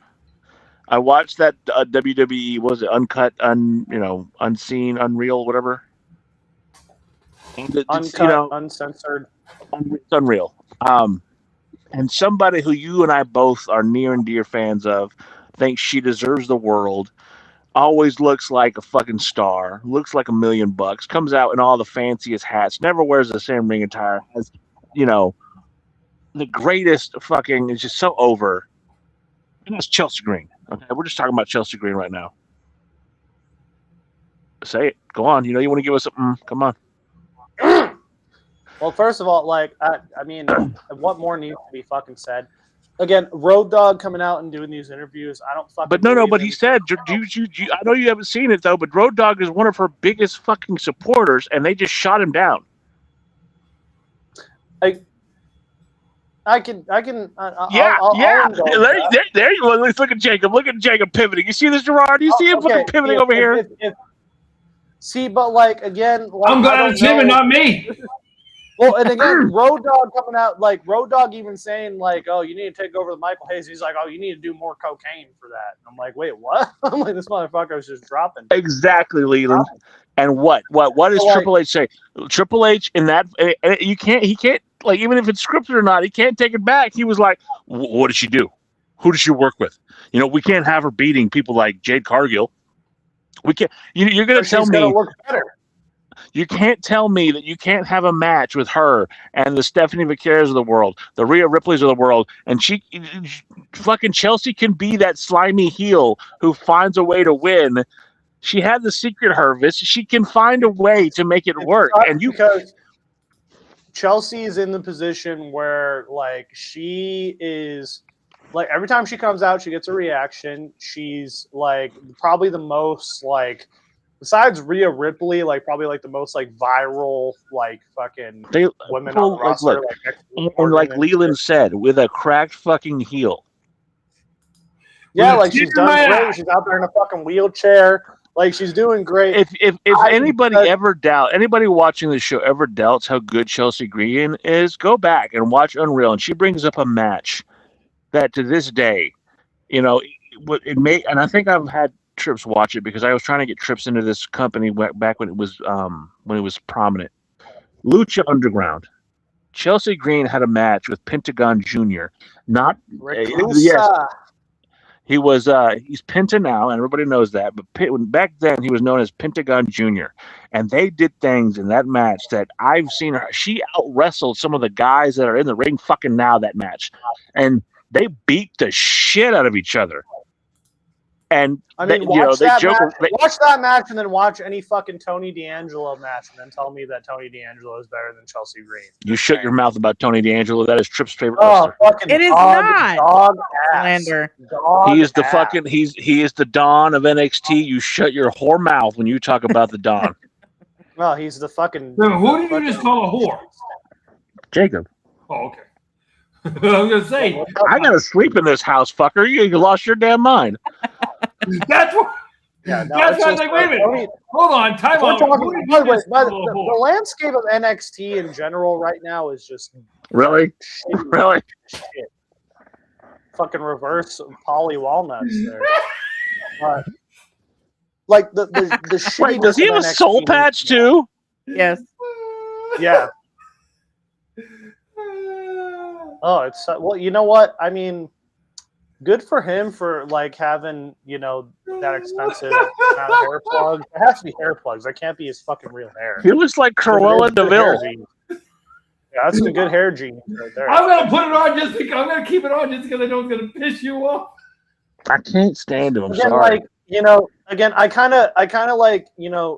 I watched that WWE, was it Uncut, Unseen, Unreal, whatever. Uncut, uncensored. It's unreal. And somebody who you and I both are near and dear fans of thinks she deserves the world, always looks like a fucking star, looks like $1 million, comes out in all the fanciest hats, never wears the same ring attire, has, the greatest fucking, is just so over. And that's Chelsea Green. Okay, we're just talking about Chelsea Green right now. Say it. Go on. You want to give us something. Come on. Well, first of all, what more needs to be fucking said? Again, Road Dogg coming out and doing these interviews, I don't fucking. But no. But he said, I know you haven't seen it though, but Road Dogg is one of her biggest fucking supporters, and they just shot him down. I can. There you go. Let's look at Jacob. Look at Jacob pivoting. You see this, Gerard? You see him fucking pivoting over here? See, but again, I'm going to pivot, not me. Well, and again, Road Dogg coming out, like Road Dogg even saying like, "Oh, you need to take over the Michael Hayes." He's like, "Oh, you need to do more cocaine for that." And I'm like, "Wait, what?" I'm like, "This motherfucker was just dropping." Exactly, Leland. And what does So, like, Triple H say? Triple H in that he can't like, even if it's scripted or not, he can't take it back. He was like, "What did she do? Who does she work with? You know, we can't have her beating people like Jade Cargill. We can't. You're going to tell she's me gonna look better. you can't tell me that you can't have a match with her and the Stephanie McCares of the world, the Rhea Ripleys of the world, and fucking Chelsea can be that slimy heel who finds a way to win. She had the secret harvest. She can find a way to make it work. And because Chelsea's in the position where like she is like every time she comes out, she gets a reaction. She's like probably the most like besides Rhea Ripley, like probably like the most like viral like fucking women on the roster. And like Leland said, with a cracked fucking heel. Yeah, like she's done great. She's out there in a fucking wheelchair. Like she's doing great. If anybody anybody watching the show ever doubts how good Chelsea Green is, go back and watch Unreal, and she brings up a match that to this day, you know, it may. And I think I've had Trips watch it because I was trying to get Trips into this company back when it was prominent. Lucha Underground. Chelsea Green had a match with Pentagon Jr. Yes. He was he's Penta now, and everybody knows that. But back then, he was known as Pentagon Jr. And they did things in that match that I've seen her. She out wrestled some of the guys that are in the ring fucking now that match, and they beat the shit out of each other. And I mean, watch that match and then watch any fucking Tony D'Angelo match and then tell me that Tony D'Angelo is better than Chelsea Green. You shut your mouth about Tony D'Angelo. That is Tripp's favorite wrestler. Fucking it is not. Dog ass. He is the fucking he is the Don of NXT. You shut your whore mouth when you talk about the Don. Well, he's the fucking. Who did you just call a whore? Jacob. Oh, okay. I was gonna say I gotta sleep in this house, fucker. You lost your damn mind. That's what. Yeah, no, that's why I was like, wait a minute. Hold on, time out. The landscape of NXT in general right now is just really. Shit. Fucking reverse Polly Walnuts there. Like the shit. Wait, does he have a soul patch too? Yes. Yeah. Oh, it's well. You know what? I mean, good for him for like having that expensive hair plugs. It has to be hair plugs. That can't be his fucking real hair. He looks like Cruella DeVille. Yeah, that's some good hair genes right there. I'm gonna put it on just because I'm gonna keep it on just because I know it's gonna piss you off. I can't stand him. I'm again, sorry. Again, I kind of like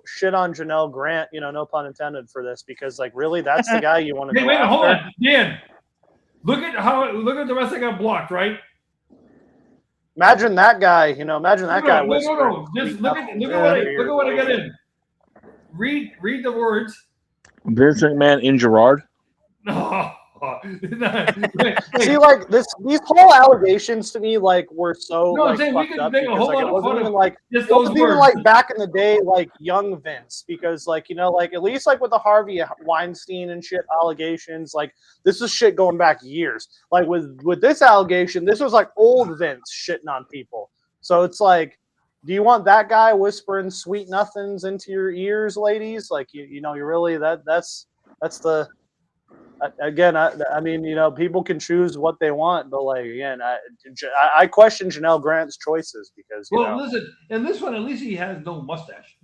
shit on Janel Grant. No pun intended for this because like really that's the guy you want to. Hey, wait, hold on, Dan. Look at the rest I got blocked, right? Imagine that guy. Imagine that guy. No. Just look at what I got in. Read the words. Vince McMahon in Gerard. No. See, like these whole allegations to me, like were so fucked up because it wasn't even like back in the day, like young Vince, because like at least like with the Harvey Weinstein and shit allegations, like this is shit going back years. Like with this allegation, this was like old Vince shitting on people. So it's like, do you want that guy whispering sweet nothings into your ears, ladies? Like you really that's the. Again, I mean, people can choose what they want, but like again, I question Janel Grant's choices because listen, and this one at least he has no mustache.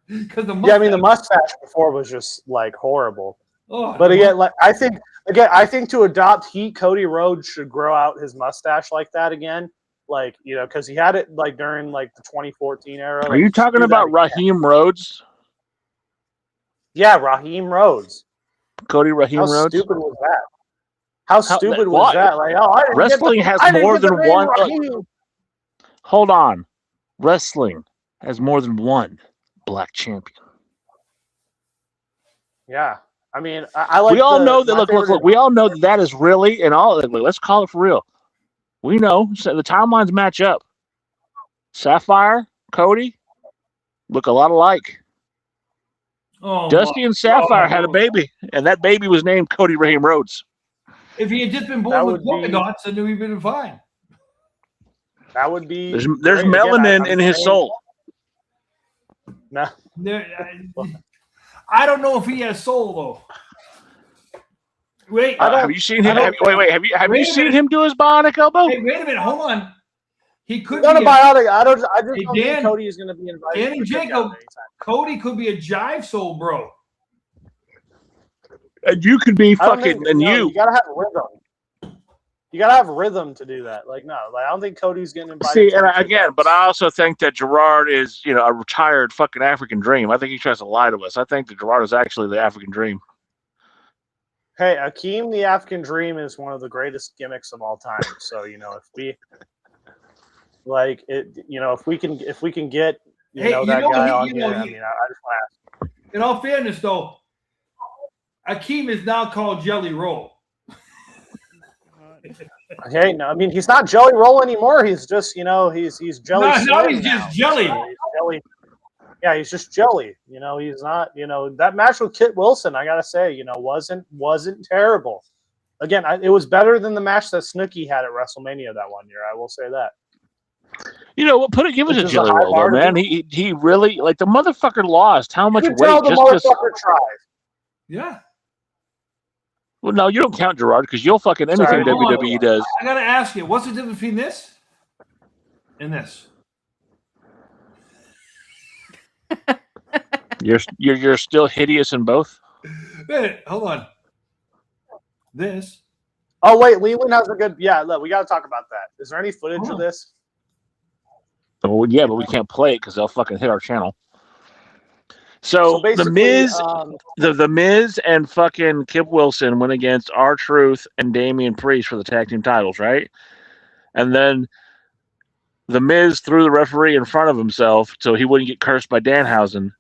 Because the mustache before was just like horrible. Oh, but again, like I think to adopt heat, Cody Rhodes should grow out his mustache like that again, like because he had it like during like the 2014 era. Are you talking about Raheem Rhodes? Yeah, Raheem Rhodes. Cody Raheem Rhodes. How stupid was that? How stupid was that? Like, wrestling has more than one. Hold on, wrestling has more than one black champion. Yeah, I mean, I like. We all know that. Look. We all know that is really and all. Let's call it for real. We know so the timelines match up. Sapphire, Cody, look a lot alike. Oh, Dusty and Sapphire had a baby, and that baby was named Cody Raheem Rhodes. If he had just been That born with would polka be- dots, then we'd been fine. That would be. There's great. melanin I'm in his saying- soul. No. I don't know if he has soul though. Wait, Have you seen him? Have you seen him do his bionic elbow? Hey, wait a minute, hold on. He could Not be a biotic. I just Hey, don't Dan, think Cody is going to be invited. Dan to and the cookout Jacob, anytime. Cody could be a jive soul, bro. And you could be I don't fucking, think- and no, you. You gotta have rhythm. You gotta have rhythm to do that. Like, no, like, I don't think Cody's getting invited. See, to and the again, cookouts. but I also think that Gerard is, a retired fucking African dream. I think he tries to lie to us. I think that Gerard is actually the African dream. Hey, Akeem the African Dream is one of the greatest gimmicks of all time. So, if we like it, if we can get Hey, that guy on here, I just want to ask. In all fairness, though, Akeem is now called Jelly Roll. Okay, no, I mean he's not Jelly Roll anymore. He's just he's Jelly. Now Slim he's just now. Jelly. So he's Jelly. Yeah, he's just Jelly. He's not. That match with Kit Wilson, I gotta say, wasn't terrible. Again, it was better than the match that Snooki had at WrestleMania that one year. I will say that. You know what? Give us Which a is a Jelly high Roll, though, bar to man. beat. He really, like, the motherfucker lost how much You weight can tell the just. motherfucker tried. Yeah. Well, no, you don't count Gerard because you'll fucking anything Sorry, WWE does. I gotta ask you, what's the difference between this and this? You're still hideous in both. Wait, hold on. This. Oh wait, Leland has a good. Yeah, look, we got to talk about that. Is there any footage of this? Oh yeah, but we can't play it because they'll fucking hit our channel. So the basically, Miz, the Miz and fucking Kip Wilson went against R-Truth and Damian Priest for the tag team titles, right? And then the Miz threw the referee in front of himself so he wouldn't get cursed by Danhausen.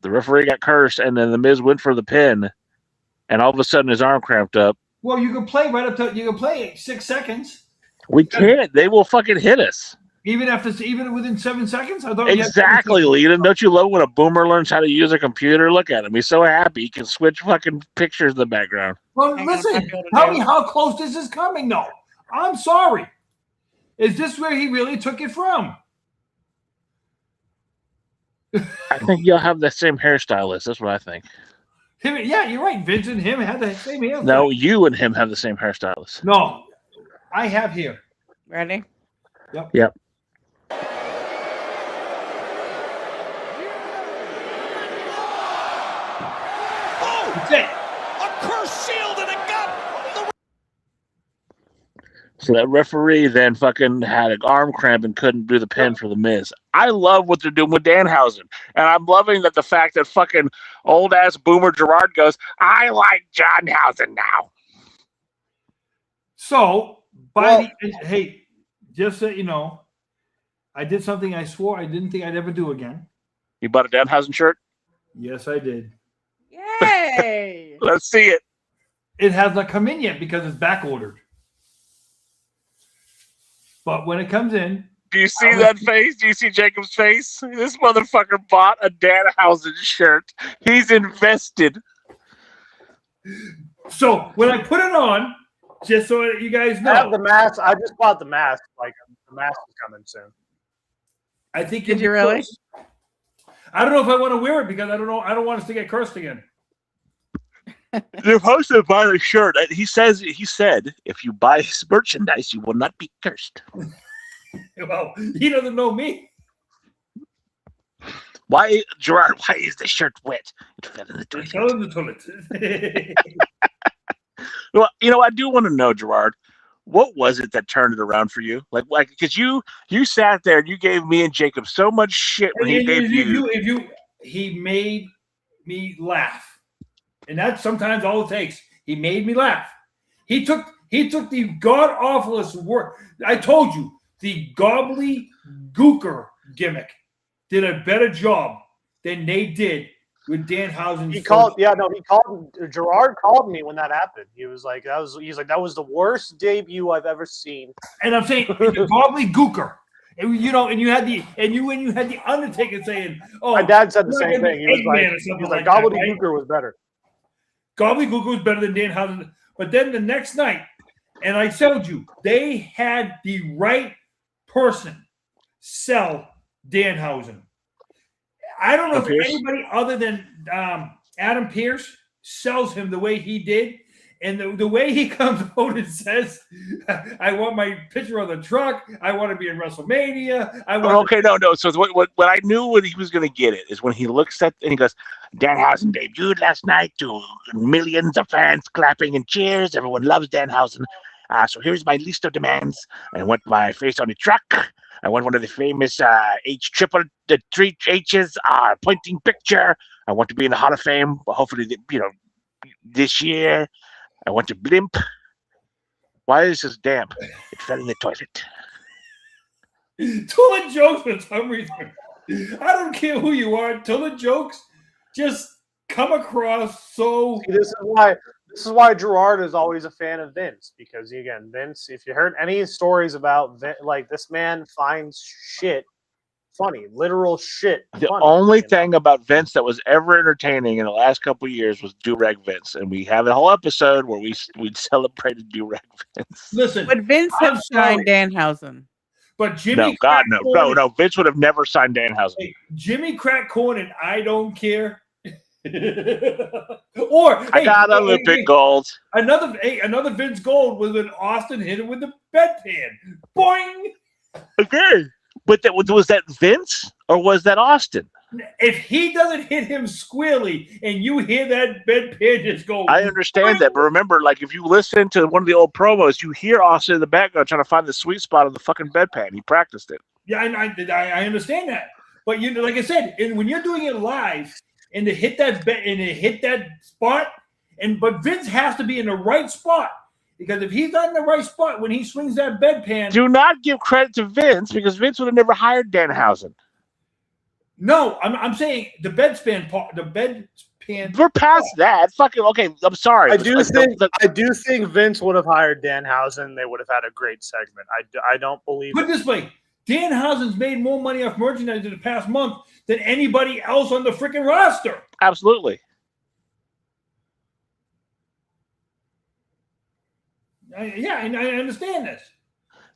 The referee got cursed, and then the Miz went for the pin, and all of a sudden his arm cramped up. Well, you can play right up to 6 seconds. We can't. They will fucking hit us. Even within 7 seconds? I thought Exactly, Leland. Don't you love when a boomer learns how to use a computer? Look at him. He's so happy he can switch fucking pictures in the background. Well, listen, tell me how close this is coming, though. I'm sorry. Is this where he really took it from? I think you'll have the same hairstylist. That's what I think. Yeah, you're right. Vince and him had the same hairstyle. No, you and him have the same hairstylist. No, I have here. Ready? Yep. That's it. A curse shield and it got So that referee then fucking had an arm cramp and couldn't do the pin for the Miz. I love what they're doing with Danhausen. And I'm loving that the fact that fucking old ass boomer Gerard goes, I like Danhausen now. So, hey, just so you know, I did something I swore I didn't think I'd ever do again. You bought a Danhausen shirt? Yes, I did. Yay! Let's see it. It has not come in yet because it's back ordered. But when it comes in, do you see that face? Do you see Jacob's face? This motherfucker bought a Danhausen shirt. He's invested. So when I put it on, just so you guys I have know, the mask. I just bought the mask. Like the mask is coming soon. I think Did you really? Cursed. I don't know if I want to wear it because I don't know. I don't want us to get cursed again. You're supposed to buy the shirt. He said, if you buy his merchandise, you will not be cursed. Well, he doesn't know me. Why, Gerard? Why is the shirt wet? It fell in the It toilet. fell in the toilet. Well, I do want to know, Gerard, what was it that turned it around for you? Like, because you sat there and you gave me and Jacob so much shit when he debuted. He made me laugh. And that's sometimes all it takes. He made me laugh. He took the god awfulest work. I told you, the gobbly gooker gimmick did a better job than they did with Danhausen. Gerard called me when that happened. He was like, that was the worst debut I've ever seen. And I'm saying the gobbly gooker. And, you know, and you had the Undertaker saying, "Oh, My dad said the we're same gonna thing. be He was Eggman like, or something like Gobbledygooker that, right? was better. Gobbledygooker was better than Danhausen." But then the next night, and I told you, they had the right person sell Danhausen. I don't know if anybody other than Adam Pearce sells him the way he did. And the way he comes out and says, "I want my picture on the truck. I want to be in WrestleMania. I want." No. So what I knew when he was going to get it is when he looks at and he goes, Danhausen debuted last night to millions of fans clapping and cheers. Everyone loves Danhausen. So here's my list of demands. I want my face on the truck. I want one of the famous the three H's pointing picture. I want to be in the Hall of Fame. Hopefully, this year. I want to blimp. Why is this damp? It fell in the toilet. Toilet jokes for some reason. I don't care who you are. Toilet jokes just come across so. See, this is why Gerard is always a fan of Vince, because again, Vince, if you heard any stories about like this man finds shit funny, literal shit. The funny, only thing about Vince that was ever entertaining in the last couple of years was Do-Rag Vince, and we have a whole episode where we celebrated Do-Rag Vince. Listen, Would Vince have signed Danhausen? But Jimmy, no. Vince would have never signed Danhausen. Hey, Jimmy Crackcorn and I don't care. I got Olympic gold. Another Vince Gold was when Austin hit him with the bedpan. Boing. Okay. But was that Vince or was that Austin? If he doesn't hit him squarely and you hear that bedpan just go. I understand that, but remember, like if you listen to one of the old promos, you hear Austin in the background trying to find the sweet spot on the fucking bedpan. He practiced it. Yeah, I understand that. But like I said, when you're doing it live and to hit that spot, but Vince has to be in the right spot. Because if he's not in the right spot when he swings that bedpan. Do not give credit to Vince because Vince would have never hired Danhausen. No, I'm saying the bedpan part. The bedpan. We're past that. Fucking okay. I'm sorry. I do think Vince would have hired Danhausen. They would have had a great segment. I don't believe. Put it this way: Danhausen's made more money off merchandise in the past month than anybody else on the freaking roster. Absolutely. And I understand this.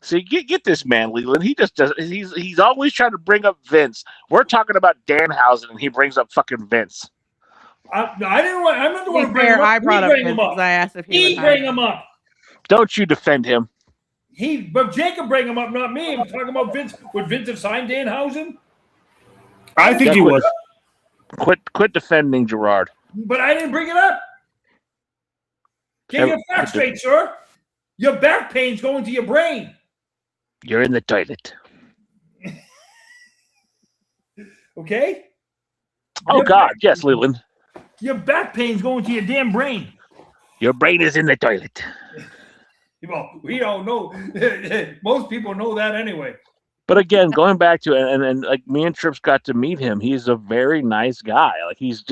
See, get this man, Leland. He just does. He's always trying to bring up Vince. We're talking about Danhausen, and he brings up fucking Vince. I didn't want. I'm not the one to bring him up. I brought up Vince because I asked if he would bring him up. Don't you defend him? But Jacob bring him up, not me. I'm talking about Vince. Would Vince have signed Danhausen? I think he would. Quit defending Gerard. But I didn't bring it up. Get your facts straight, sir. Your back pain's going to your brain. You're in the toilet. Okay? Oh, God. Yes, Leland. Your back pain's going to your damn brain. Your brain is in the toilet. Well, we don't know. Most people know that anyway. But again, going back to it, and like me and Trips got to meet him. He's a very nice guy. Like he's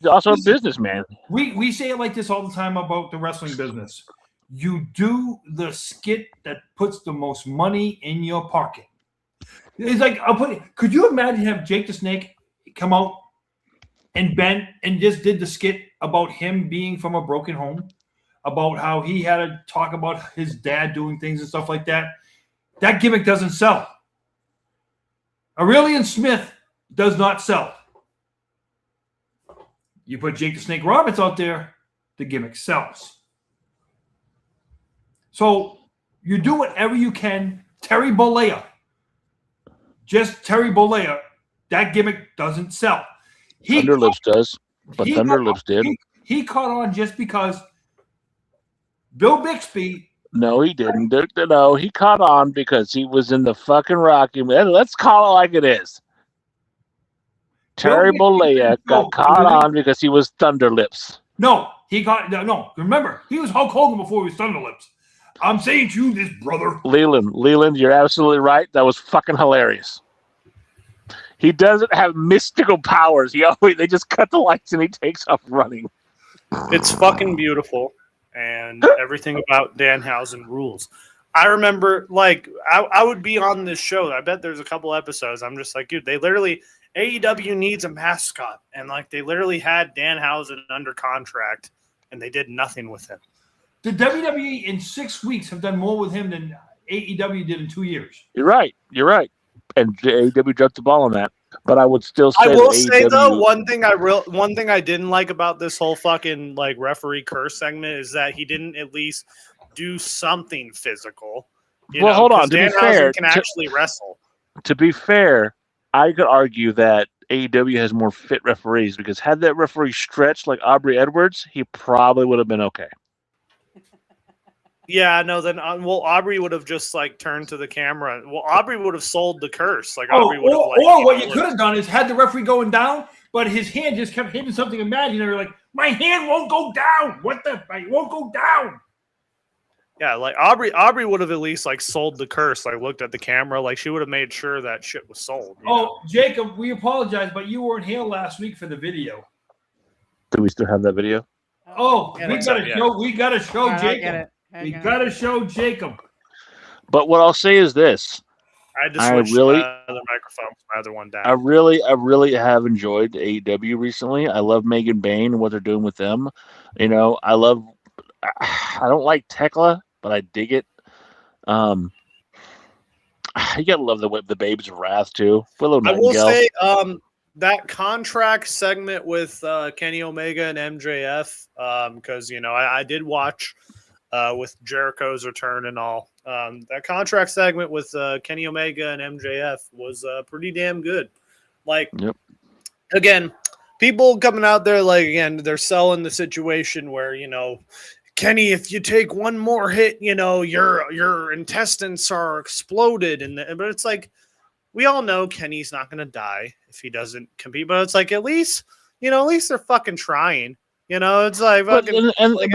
also a businessman. We say it like this all the time about the wrestling business. You do the skit that puts the most money in your pocket. It's like could you imagine have Jake the Snake come out and Ben and just did the skit about him being from a broken home, about how he had to talk about his dad doing things and stuff like that. That gimmick doesn't sell. Aurelian Smith does not sell. You put Jake the Snake Roberts out there, the gimmick sells. So you do whatever you can. Terry Bollea, that gimmick doesn't sell. Thunderlips does, but Thunderlips did. He caught on just because Bill Bixby. No, he didn't. No, he caught on because he was in the fucking Rocky. Let's call it like it is. Terry Bollea got caught on because he was Thunderlips. No. Remember, he was Hulk Hogan before he was Thunderlips. I'm saying to you this, brother. Leland, you're absolutely right. That was fucking hilarious. He doesn't have mystical powers. They just cut the lights and he takes off running. It's fucking beautiful, and everything about Danhausen rules. I remember, like, I would be on this show. I bet there's a couple episodes. I'm just like, dude, they literally AEW needs a mascot, and like they literally had Danhausen under contract, and they did nothing with him. The WWE in 6 weeks have done more with him than AEW did in 2 years. You're right. And AEW dropped the ball on that. But I would still say I will that say AEW, though, one thing I didn't like about this whole fucking like referee curse segment is that he didn't at least do something physical. Well, hold on. To be fair, can actually wrestle. To be fair, I could argue that AEW has more fit referees because had that referee stretched like Aubrey Edwards, he probably would have been okay. Yeah, no. Then, Aubrey would have just like turned to the camera. Well, Aubrey would have sold the curse. Like Aubrey would have. Or what you could have done is had the referee going down, but his hand just kept hitting something imaginary. Like my hand won't go down. What the? It won't go down. Yeah, like Aubrey would have at least like sold the curse. Like looked at the camera. Like she would have made sure that shit was sold. You know? Jacob, we apologize, but you weren't here last week for the video. Do we still have that video? We gotta show Jacob. We gotta show Jacob. But what I'll say is this: I just switched my other microphone, my other one down. I really have enjoyed AEW recently. I love Megan Bain and what they're doing with them. You know, I don't like Tekla, but I dig it. You gotta love the Babes of Wrath too. Willow Nightingale. I will say, that contract segment with Kenny Omega and MJF, because I did watch. With Jericho's return and all. That contract segment with Kenny Omega and MJF was pretty damn good. Like, again, people coming out there, like, again, they're selling the situation where, Kenny, if you take one more hit, your intestines are exploded. But it's like, we all know Kenny's not going to die if he doesn't compete. But it's like, at least they're fucking trying. It's like, but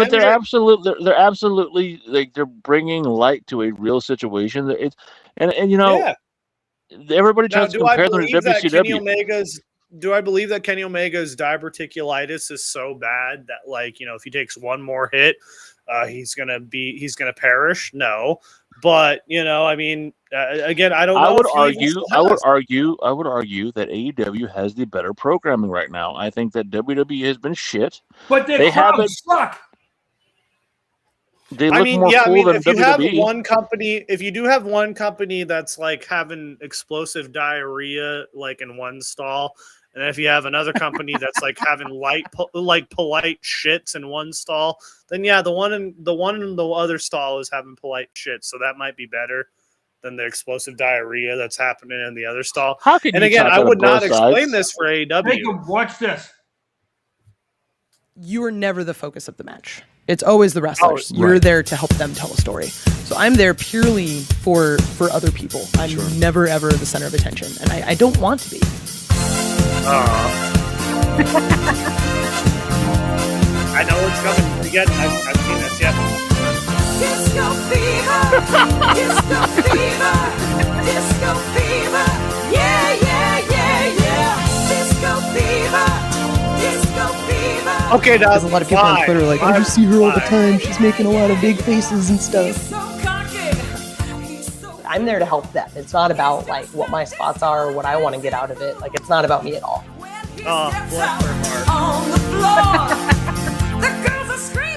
they're absolutely like they're bringing light to a real situation. Everybody tries to compare them to WCW. Do I believe that Kenny Omega's diverticulitis is so bad that, like, if he takes one more hit, he's gonna perish? No, but again, I don't know. I would argue that AEW has the better programming right now. I think that WWE has been shit. But they crowds suck. They look more cool than if you WWE. if you do have one company that's like having explosive diarrhea like in one stall, and if you have another company that's like having polite shits in one stall, then yeah, the one in the other stall is having polite shit, so that might be better than the explosive diarrhea that's happening in the other stall. And again, I would not explain this for AEW. Jacob, watch this. You are never the focus of the match. It's always the wrestlers. You're there to help them tell a story. So I'm there purely for other people. I'm never, ever the center of attention. And I don't want to be. I know it's coming. Again, I've seen this, yeah. Disco fever, disco fever, disco fever, yeah, yeah, yeah, yeah. Disco fever, disco fever. Okay, now there's a lot of people on Twitter like, I just see her all the time. She's making a lot of big faces and stuff. I'm there to help them. It's not about like what my spots are or what I want to get out of it. Like, it's not about me at all.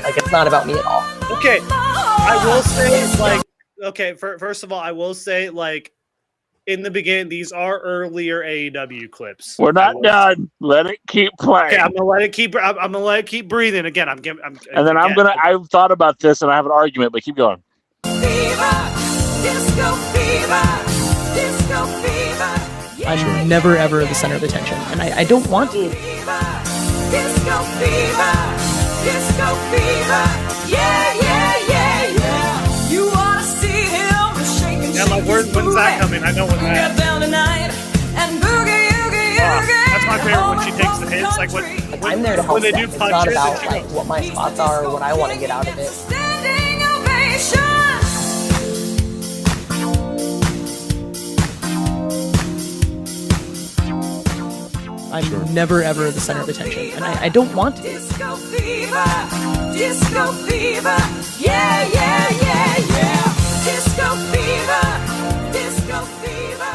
Like, it's not about me at all. Okay, I will say, like, first of all, I will say, like, in the beginning, these are earlier AEW clips. We're not done. Let it keep playing. Okay, I'm gonna let it keep breathing. Again, I've thought about this and I have an argument, but keep going. Disco fever, disco fever. I'm never ever the center of attention, and I don't want to. Disco fever, disco fever, yeah, yeah, yeah, yeah. You wanna see him shaking, yeah, like, when's that coming? I know when that. Get down tonight and boogie, oogie, oogie. That's my favorite when she takes the hits. Like when I'm there to help they them. do It's punches. not about like what my spots are or what I want to get out of it. Standing ovation. I'm never ever the center of attention, and I don't want to. Disco fever, yeah, yeah, yeah, yeah. Disco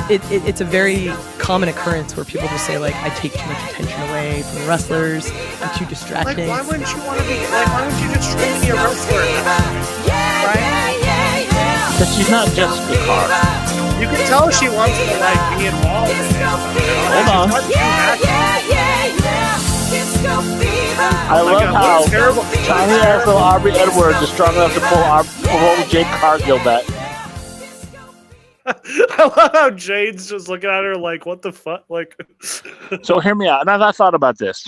it's a very common occurrence where people just say like, I take too much attention away from the wrestlers. I'm too distracting. Like, why wouldn't you want to be? Like, why wouldn't you just try to be a wrestler? Right? Because she's not Jessica Carr. You can tell she wants to like be involved in it. Hold on. I love how Tiny Asshole Aubrey Edwards is strong enough to pull Jade Cargill back. I love how Jade's just looking at her like, what the fuck? Like, So hear me out. And I thought about this.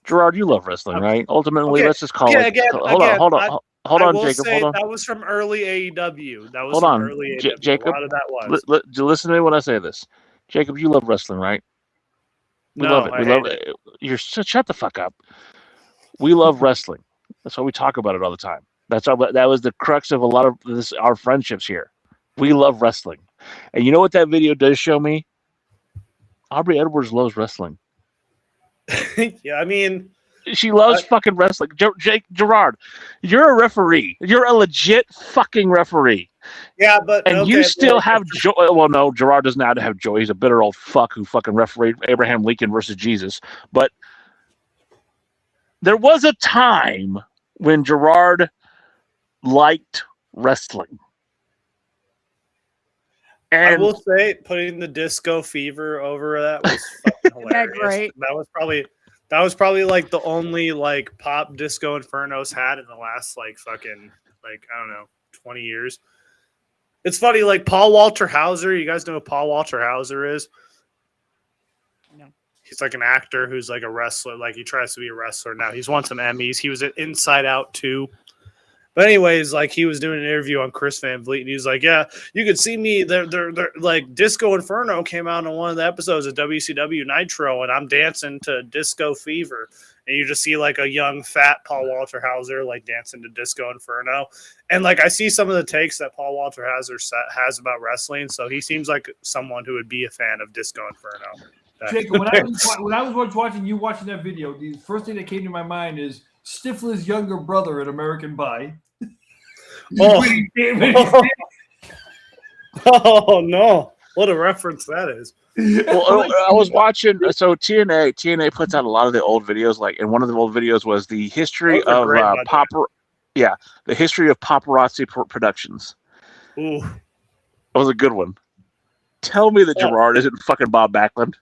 Gerard, you love wrestling, right? Ultimately, let's just call it. Hold on, Jacob. Hold on. That was from early AEW. That was Hold from on, early AEW. Jacob. A lot of that was. Listen to me when I say this. Jacob, you love wrestling, right? We love it. We love it. Shut the fuck up. We love wrestling. That's why we talk about it all the time. That was the crux of a lot of our friendships here. We love wrestling. And you know what that video does show me? Aubrey Edwards loves wrestling. Yeah, I mean, she loves fucking wrestling. Gerard, you're a referee. You're a legit fucking referee. Yeah, but you still have joy. Well, no, Gerard does not have joy. He's a bitter old fuck who fucking refereed Abraham Lincoln versus Jesus. But there was a time when Gerard liked wrestling. And I will say, putting the Disco Fever over that was fucking hilarious. Great. That was probably like the only like pop Disco Inferno's had in the last like fucking like I don't know 20 years. It's funny, like Paul Walter Hauser. You guys know who Paul Walter Hauser is? No. He's like an actor who's like a wrestler. Like he tries to be a wrestler now. He's won some Emmys. He was at Inside Out 2. But anyways, like he was doing an interview on Chris Van Vliet, and he was like, "Yeah, you could see me. They're like Disco Inferno came out on one of the episodes of WCW Nitro, and I'm dancing to Disco Fever." And you just see like a young fat Paul Walter Hauser like dancing to Disco Inferno, and like I see some of the takes that Paul Walter Hauser has about wrestling. So he seems like someone who would be a fan of Disco Inferno. Jacob, when I was watching that video, the first thing that came to my mind is Stifler's younger brother in American Pie. Oh no! What a reference that is. Well, I was watching. So TNA puts out a lot of the old videos. Like, and one of the old videos was the history of the history of paparazzi productions. Ooh, that was a good one. Tell me that Gerard isn't fucking Bob Backlund.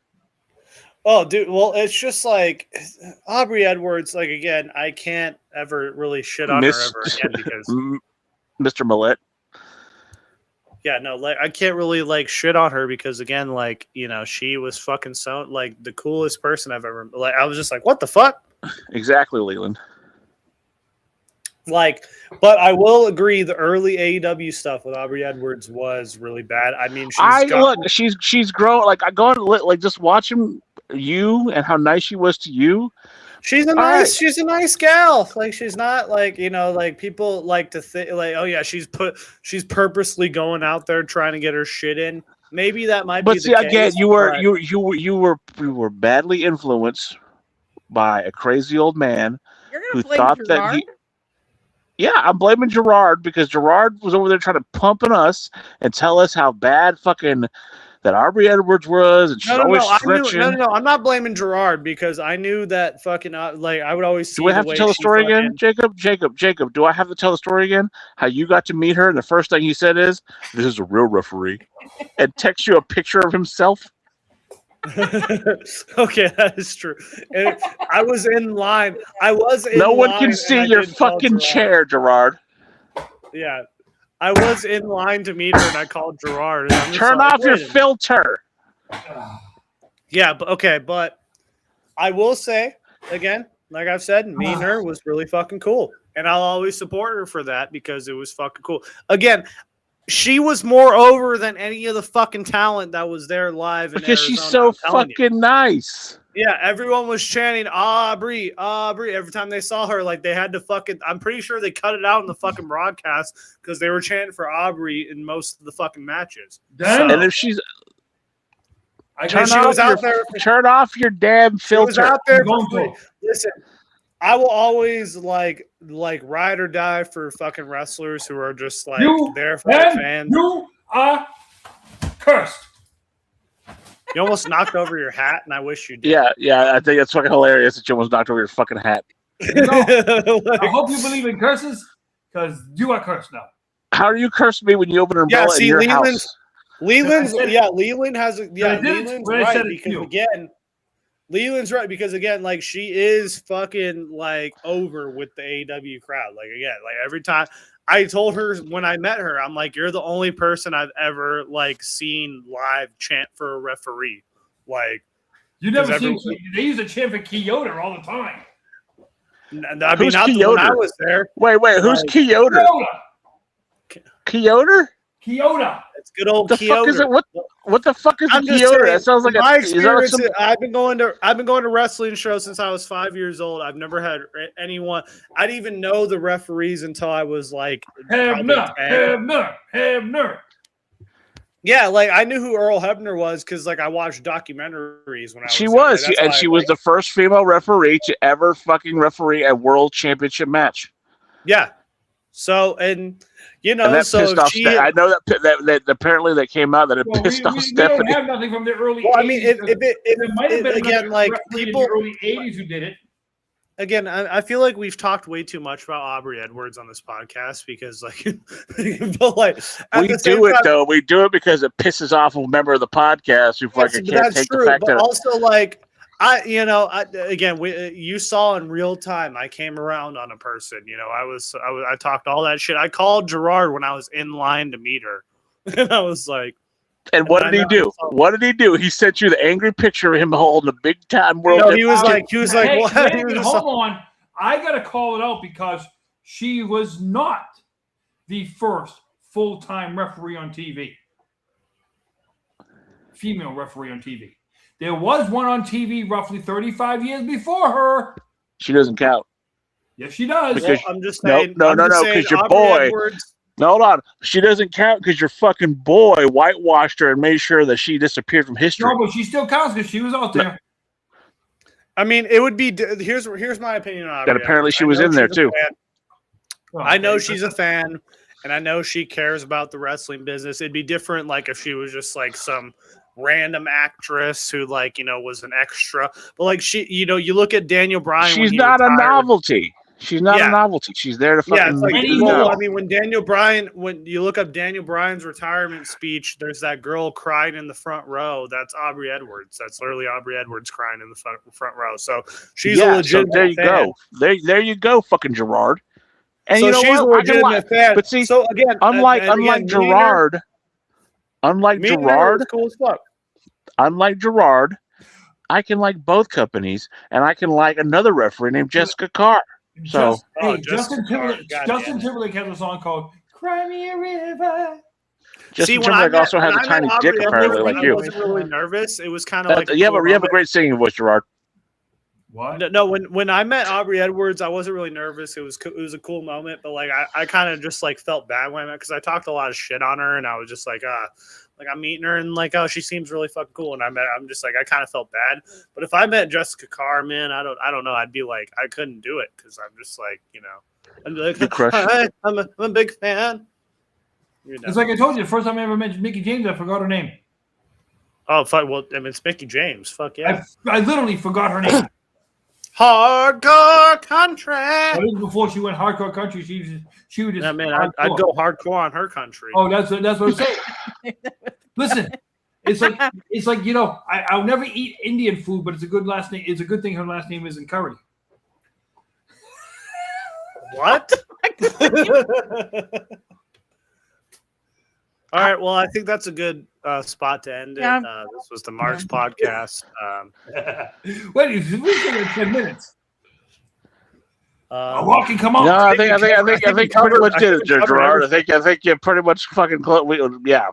Oh, dude. Well, it's just like Aubrey Edwards. Like again, I can't ever really shit on her ever again because Mr. Millette. Yeah, no, like I can't really like shit on her because again, like you know, she was fucking so like the coolest person I've ever. Like I was just like, what the fuck? Exactly, Leland. Like, but I will agree, the early AEW stuff with Aubrey Edwards was really bad. I mean, she's grown. Like I go on like just watching you and how nice she was to you. She's a nice gal. Like she's not like, you know, like people like to think like, oh yeah, she's purposely going out there trying to get her shit in. Maybe that might be the case. But see, again, you were badly influenced by a crazy old man who thought that he. Yeah, I'm blaming Gerard because Gerard was over there trying to pump on us and tell us how bad fucking that Aubrey Edwards was, and she's always stretching. No, I'm not blaming Gerard because I knew that fucking like I would always see. Do I have to tell the story again, Jacob? Do I have to tell the story again? How you got to meet her, and the first thing he said is, "This is a real referee," and text you a picture of himself. Okay, that is true. And I was in line. No one can see your fucking chair, Gerard. Yeah. I was in line to meet her, and I called Gerard. And Turn off your filter. Yeah, but I will say, again, like I've said, me and her was really fucking cool. And I'll always support her for that because it was fucking cool. Again, she was more over than any of the fucking talent that was there live in because Arizona, she's so fucking nice. Yeah, everyone was chanting Aubrey. Every time they saw her, like they had to fucking. I'm pretty sure they cut it out in the fucking broadcast because they were chanting for Aubrey in most of the fucking matches. So, and if she's, turn off your damn filter. She was out there for free. Listen, I will always like ride or die for fucking wrestlers who are just like there for the fans. You are cursed. You almost knocked over your hat, and I wish you did. Yeah. I think it's fucking hilarious that you almost knocked over your fucking hat. I hope you believe in curses, because you are cursed now. How do you curse me when you open an umbrella in your house? Leland's Leland has Leland's right because again, like she is fucking like over with the AEW crowd. Like again, like every time I told her when I met her, I'm like, you're the only person I've ever like seen live chant for a referee. Like you never seen they use a chant for Kyoto all the time. I mean, not when I was there. Wait, who's Kyoto? Kyoto? Kyoto. It's good old the Kyoto. Fuck is it? What the fuck is Kyoto? That sounds like my experience. I've been going to wrestling shows since I was 5 years old. I've never had anyone. I didn't even know the referees until I was like Hebner. Yeah, like I knew who Earl Hebner was because like I watched documentaries when I was. She was the first female referee to ever fucking referee a world championship match. Yeah. So and you know, and that so pissed off I know that apparently that came out that it pissed off Stephanie. We don't have nothing from the early. Well, 80s. I mean, it might have been again like people in the early 80s who did it. Again, I feel like we've talked way too much about Aubrey Edwards on this podcast because, like, but like we do it though. We do it because it pisses off a member of the podcast who fucking can't take the fact that. Also, like, you saw in real time. I came around on a person. You know, I talked all that shit. I called Gerard when I was in line to meet her, and I was like. And what did he do? What did he do? He sent you the angry picture of him holding a big time world. No, he was like, hey, what? Hold on. I got to call it out because she was not the first full-time referee on TV. Female referee on TV. There was one on TV roughly 35 years before her. She doesn't count. Yes, she does. Well, I'm just saying. No, because your boy. No, hold on. She doesn't count because your fucking boy whitewashed her and made sure that she disappeared from history. No, but she still counts because she was out there. I mean, it would be. Here's my opinion on it. And apparently she was in there too. I know she's a fan, and I know she cares about the wrestling business. It'd be different, like if she was just like some random actress who, like, you know, was an extra. But like she, you know, you look at Daniel Bryan. She's not a novelty. She's not a novelty. She's there to fucking. Yeah, it's like, well, I mean, when you look up Daniel Bryan's retirement speech, there's that girl crying in the front row. That's Aubrey Edwards. That's literally Aubrey Edwards crying in the front row. So she's a legitimate so there you fan. go. There you go, fucking Gerard. And so you know she's what? a legitimate fan. But see, so again, unlike Gerard, cool as fuck. Unlike Gerard, I can like both companies, and I can like another referee named Jessica Carr. So Justin Timberlake has a song called "Cry Me a River." Justin Timberlake also has a tiny dick, apparently, like you. I wasn't really nervous. It was kind of like you have a great singing voice, Gerard. What? No, when I met Aubrey Edwards, I wasn't really nervous. It was a cool moment, but like I kind of just like felt bad when I met because I talked a lot of shit on her, and I was just like like I'm meeting her and like, oh, she seems really fucking cool. And I'm just like, I kind of felt bad. But if I met Jessica Carr, man, I don't know. I'd be like, I couldn't do it because I'm just like, you know, I'd be like, hi, I'm a big fan. You know. It's like I told you, the first time I ever mentioned Mickey James, I forgot her name. Oh, fuck. Well, I mean, it's Mickey James. Fuck yeah. I literally forgot her name. Hardcore country. Well, even before she went hardcore country, she was just. Yeah, man, I'd go hardcore on her country. Oh, that's what I'm saying. Listen, it's like you know, I'll never eat Indian food, but it's a good last name. It's a good thing her last name isn't curry. What? All right. Well, I think that's a good spot to end it. This was the Marks podcast. Wait, we said 10 minutes. Walking, come on. No, I think you pretty much did it, Gerard. I think you pretty much fucking yeah.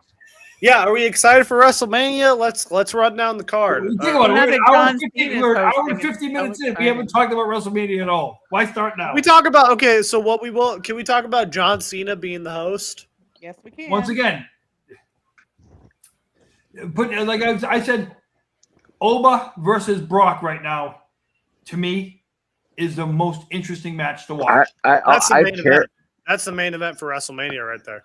Yeah, are we excited for WrestleMania? Let's run down the card. Think about it. We're an hour and 50 minutes in. We haven't talked about WrestleMania at all. Why start now? We talk about so can we talk about John Cena being the host? Yes, we can. Once again, but like I said, Oba versus Brock right now, to me, is the most interesting match to watch. That's the main event. That's the main event for WrestleMania right there.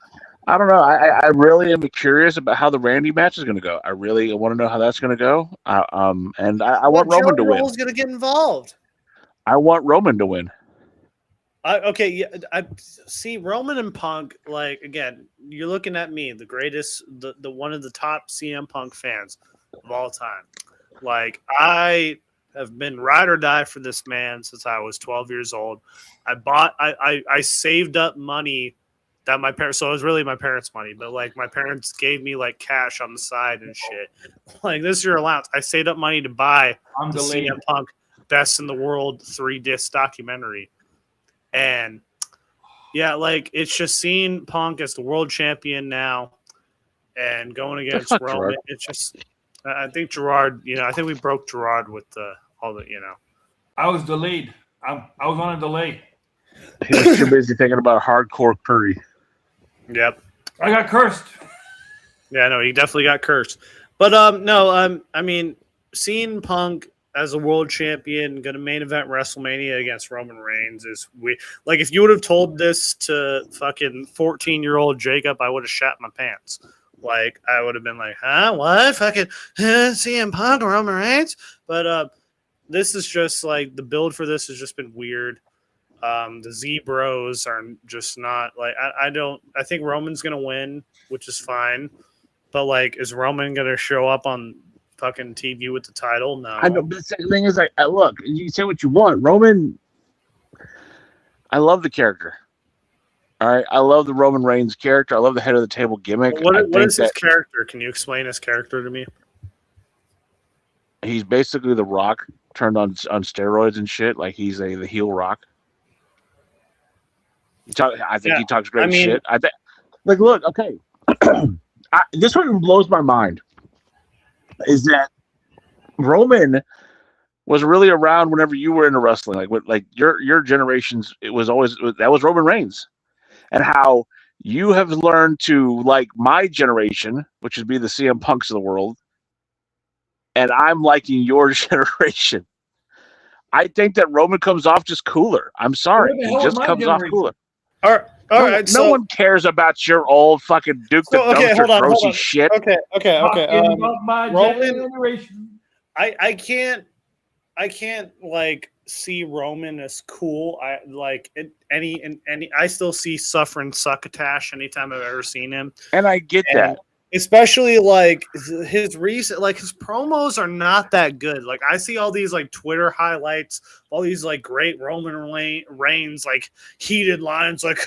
I don't know. I really am curious about how the Randy match is going to go. I really want to know how that's going to go. And I want Roman to win. Joey's going to get involved. I want Roman to win. Okay, yeah, I see Roman and Punk. Like again, you're looking at me, the greatest, the one of the top CM Punk fans of all time. Like I have been ride or die for this man since I was 12 years old. I saved up money that my parents, so it was really my parents' money, but like my parents gave me like cash on the side and shit. Like this is your allowance. I saved up money to buy the CM Punk Best in the World 3-disc documentary. And yeah, like it's just seeing Punk as the world champion now and going against Roman. Gerard. It's just, I think Gerard, I think we broke Gerard with all the. I was delayed. I was on a delay. He was too busy thinking about hardcore Curry. Yep. I got cursed. Yeah, no, he definitely got cursed. But no, I mean, seeing Punk as a world champion, going to main event WrestleMania against Roman Reigns is like if you would have told this to fucking 14-year-old Jacob, I would have shat my pants. Like I would have been like, huh, what? Fucking CM Punk, Roman Reigns? But this is just like the build for this has just been weird. The Z Bros are just not like I think Roman's gonna win, which is fine. But like, is Roman gonna show up on fucking TV with the title? No. I know, but the thing is, like, look, you say what you want. Roman, I love the character. All right, I love the Roman Reigns character. I love the head of the table gimmick. What is his character? Can you explain his character to me? He's basically the Rock turned on steroids and shit. Like he's the heel Rock. I think he talks great shit. I think, like, look, okay. This one blows my mind. Is that Roman was really around whenever you were into wrestling, like your generations. It was always that was Roman Reigns, and how you have learned to like my generation, which would be the CM Punks of the world, and I'm liking your generation. I think that Roman comes off just cooler. I'm sorry, he just comes off cooler. All right. No one cares about your old fucking Duke the Dumpster grossy shit. Okay. Roman, I can't like see Roman as cool. I like I still see suffering succotash anytime I've ever seen him. And I get that. Especially like his recent, like his promos are not that good. Like I see all these like Twitter highlights, all these like great Roman Reigns like heated lines, like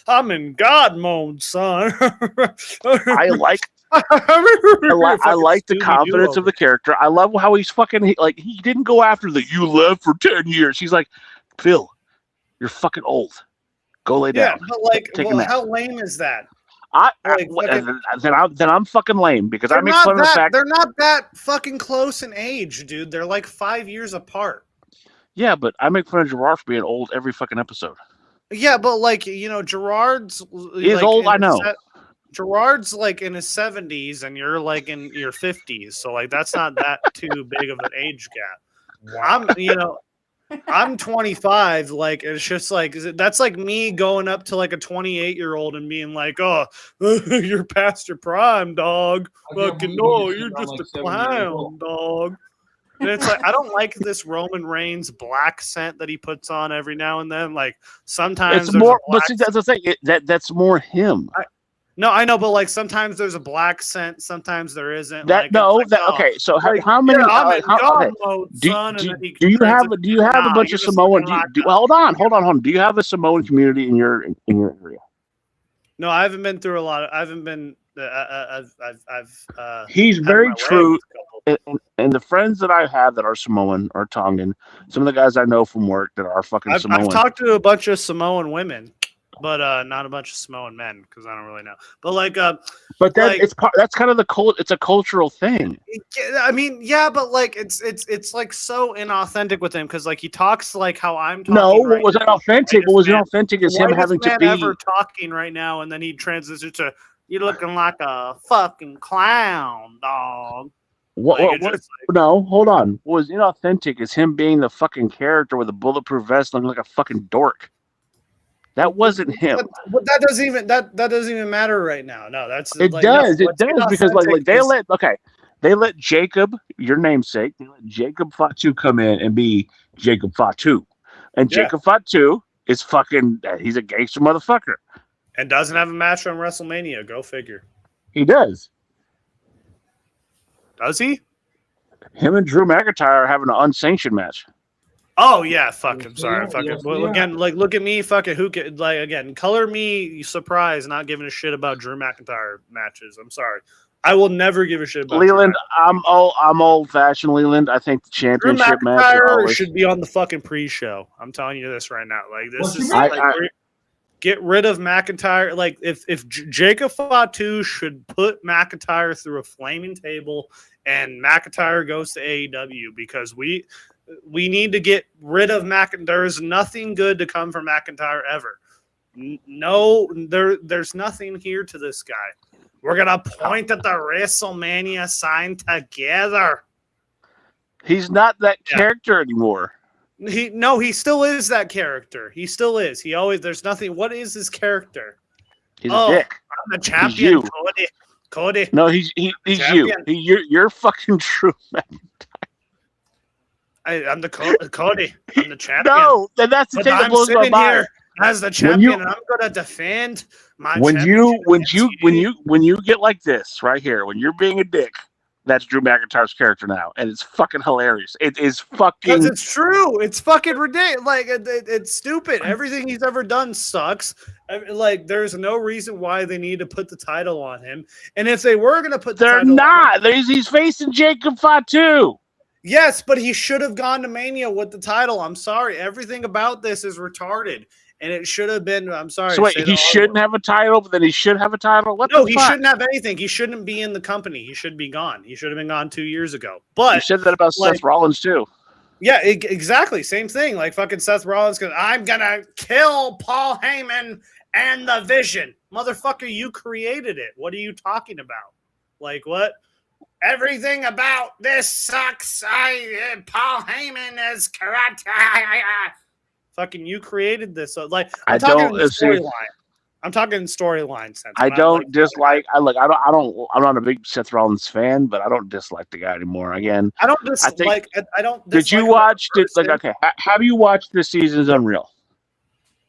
I'm in God mode, son. I like the confidence of the character. I love how he's fucking like he didn't go after you lived for 10 years. He's like, Phil, you're fucking old. Go lay down. Yeah, but like, how lame is that? Then I'm fucking lame because I make fun of the fact they're not that fucking close in age, dude. They're like 5 years apart. Yeah, but I make fun of Gerard for being old every fucking episode. Yeah, but like Gerard's he's like, old. I know. Gerard's like in his 70s, and you're like in your 50s, so like that's not that too big of an age gap. Wow. I'm 25. Like it's just like that's like me going up to like a 28-year-old and being like, "Oh, you're past your prime, dog. Fucking no, you're just a clown, dog." And it's like I don't like this Roman Reigns black scent that he puts on every now and then. Like sometimes it's more, but see, that's the thing. That's more him. No, I know, but like sometimes there's a black scent, sometimes there isn't. Okay. So how many? Do you have a bunch of Samoan? Hold on. Do you have a Samoan community in your area? No, I haven't been through a lot. I haven't been. He's very true, and the friends that I have that are Samoan or Tongan, some of the guys I know from work that are fucking Samoan. I've talked to a bunch of Samoan women. But not a bunch of Samoan men because I don't really know. But like, but that it's part. That's kind of the cult. It's a cultural thing. I mean, yeah, but like, it's like so inauthentic with him because like he talks like how I'm talking. No, what was authentic? What was inauthentic is him having to be ever talking right now, and then he transitions to "You're looking like a fucking clown, dog." No, hold on. What was inauthentic is him being the fucking character with a bulletproof vest, looking like a fucking dork. That wasn't him. But that doesn't even matter right now. No, that's It like, does. no, It does because like they let Jacob, your namesake, they let Jacob Fatu come in and be Jacob Fatu, and Yeah. Jacob Fatu is fucking. He's a gangster motherfucker. and doesn't have a match on WrestleMania. Go figure. He does. Does he? Him and Drew McIntyre are having an unsanctioned match. Oh yeah, fuck. I'm sorry. Yes, Fuck it. yes, Well, yeah. again, like, look at me. Fuck it. Who can, like, again, color me surprised, not giving a shit about Drew McIntyre matches. I'm sorry. I will never give a shit about Leland, Drew I'm old fashioned. Leland, I think the Drew championship match McIntyre always, should be on the fucking pre-show. I'm telling you this right now. Like, this What you is mean? like, get rid of McIntyre. Like, if Jacob Fatu should put McIntyre through a flaming table, and McIntyre goes to AEW because we need to get rid of McIntyre. There's nothing good to come from McIntyre ever. No, there's nothing here to this guy. We're gonna point at the WrestleMania sign together. He's not that character anymore. He still is that character. He still is. He always. There's nothing. What is his character? He's a dick. I'm the champion, you. Cody. No, he's you. Champion. You're fucking Drew McIntyre. I'm the Cody. I'm the champion. No, that's the But thing that I'm blows my sitting mind. here as the champion, and I'm gonna defend my when championship. you get like this right here, when you're being a dick, that's Drew McIntyre's character now, and it's fucking hilarious. It is fucking. Because it's true. It's fucking ridiculous. Like, it's stupid. Everything he's ever done sucks. Like, there's no reason why they need to put the title on him. And if they were going to put the They're title not. He's facing Jacob Fatu. Yes, but he should have gone to Mania with the title. I'm sorry. Everything about this is retarded. And it should have been. I'm sorry. So wait, he shouldn't have a title, but then he should have a title? What No, the he fuck? shouldn't have anything. He shouldn't be in the company. He should be gone. He should have been gone 2 years ago. But you said that about Seth Rollins too. Yeah, exactly. Same thing. Like fucking Seth Rollins goes, I'm gonna kill Paul Heyman and the Vision. Motherfucker, you created it. What are you talking about? Like what? Everything about this sucks. Paul Heyman is correct. Fucking you created this. So, like I'm talking storyline. I'm talking storyline sense. I don't dislike. I'm not a big Seth Rollins fan, but I don't dislike the guy anymore. Again, I don't dislike. I don't. Did you watch? Okay. Have you watched this season's Unreal?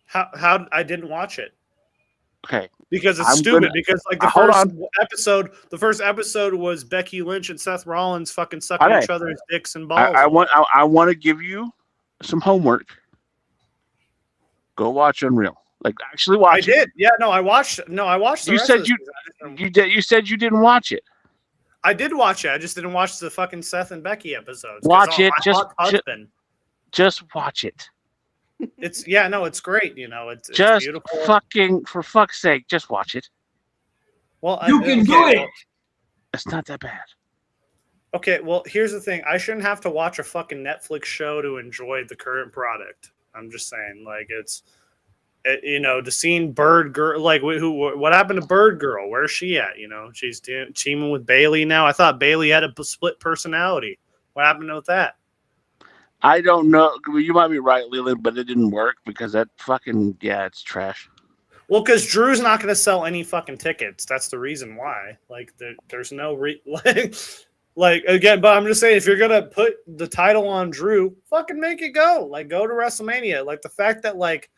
How I didn't watch it. Okay. Because it's stupid. Because like the first episode was Becky Lynch and Seth Rollins fucking sucking each other's dicks and balls. I want to give you some homework. Go watch Unreal. Like actually watch. I did. Yeah, no, I watched. No, I watched. You said you said you didn't watch it. I did watch it. I just didn't watch the fucking Seth and Becky episodes. Watch it. Just watch it. It's it's great. You know, it's just beautiful. Fucking for fuck's sake, just watch it. Well, you can do it. It's not that bad. Okay, well, here's the thing. I shouldn't have to watch a fucking Netflix show to enjoy the current product. I'm just saying, like, to seeing Bird Girl, like, what happened to Bird Girl? Where's she at? You know, she's teaming with Bailey now. I thought Bailey had a split personality. What happened with that? I don't know. You might be right, Leland, but it didn't work because that fucking, it's trash. Well, because Drew's not going to sell any fucking tickets. That's the reason why. Like, there's no like again, but I'm just saying, if you're gonna put the title on Drew, fucking make it go. Like, go to WrestleMania. Like the fact that, like,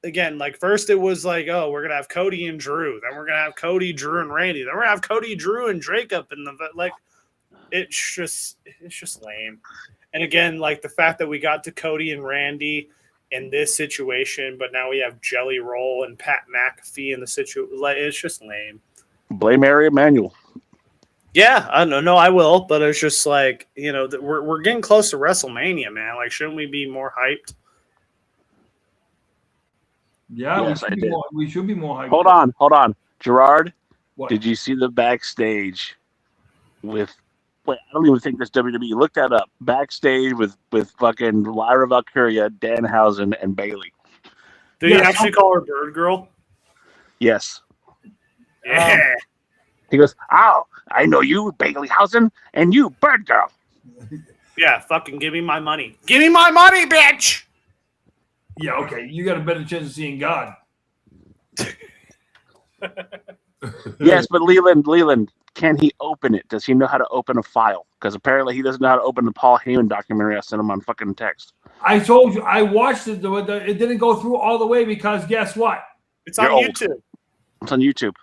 again, like first it was like, oh, we're gonna have Cody and Drew, then we're gonna have Cody, Drew, and Randy, then we're gonna have Cody, Drew, and Jacob, and it's just lame. And again, like the fact that we got to Cody and Randy in this situation, but now we have Jelly Roll and Pat McAfee in the situation. Like, it's just lame. Blame Area Manual. Yeah, I know. No, I will, but it's just like, we're getting close to WrestleMania, man. Like, shouldn't we be more hyped? Yeah, yes, we should be more hyped. Hold on. Gerard, what? Did you see the backstage with I don't even think that's WWE. Look that up. Backstage with fucking Lyra Valkyria, Danhausen, and Bailey. Did he actually call her Bird Girl? Yes. Yeah. He goes, "Oh, I know you, Baileyhausen, and you, Bird Girl." Yeah, fucking give me my money. Give me my money, bitch! Yeah, okay. You got a better chance of seeing God. Yes, but Leland, can he open it? Does he know how to open a file? Because apparently he doesn't know how to open the Paul Heyman documentary I sent him on fucking text. I told you, I watched it. It didn't go through all the way because guess what? It's on YouTube. It's on YouTube.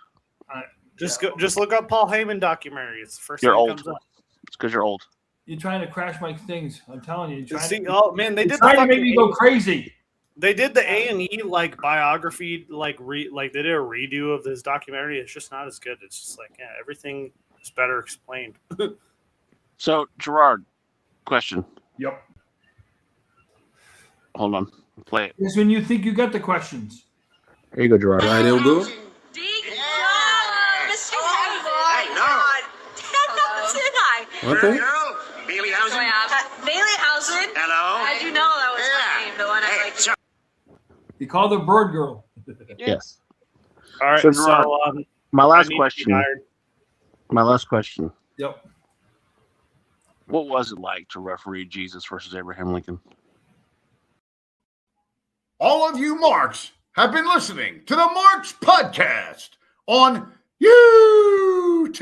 Just look up Paul Heyman documentary. It's the first You're thing old. that comes up. It's because you're old. You're trying to crash my things. I'm telling you. Oh man, they did trying to make me go crazy. They did the A&E like biography, like they did a redo of this documentary. It's just not as good. It's just like, yeah, everything is better explained. So Gerard, question. Yep. Hold on. Play it. It's when you think you got the questions. There you go, Gerard. Right, it'll go. Mr. Okay. Bailey Housen. Hello. I do know that was my name, the one I like. You called her Bird Girl. Yes. All right. So, Gerard, my last question. My last question. Yep. What was it like to referee Jesus versus Abraham Lincoln? All of you Marks have been listening to the Marks Podcast on YouTube.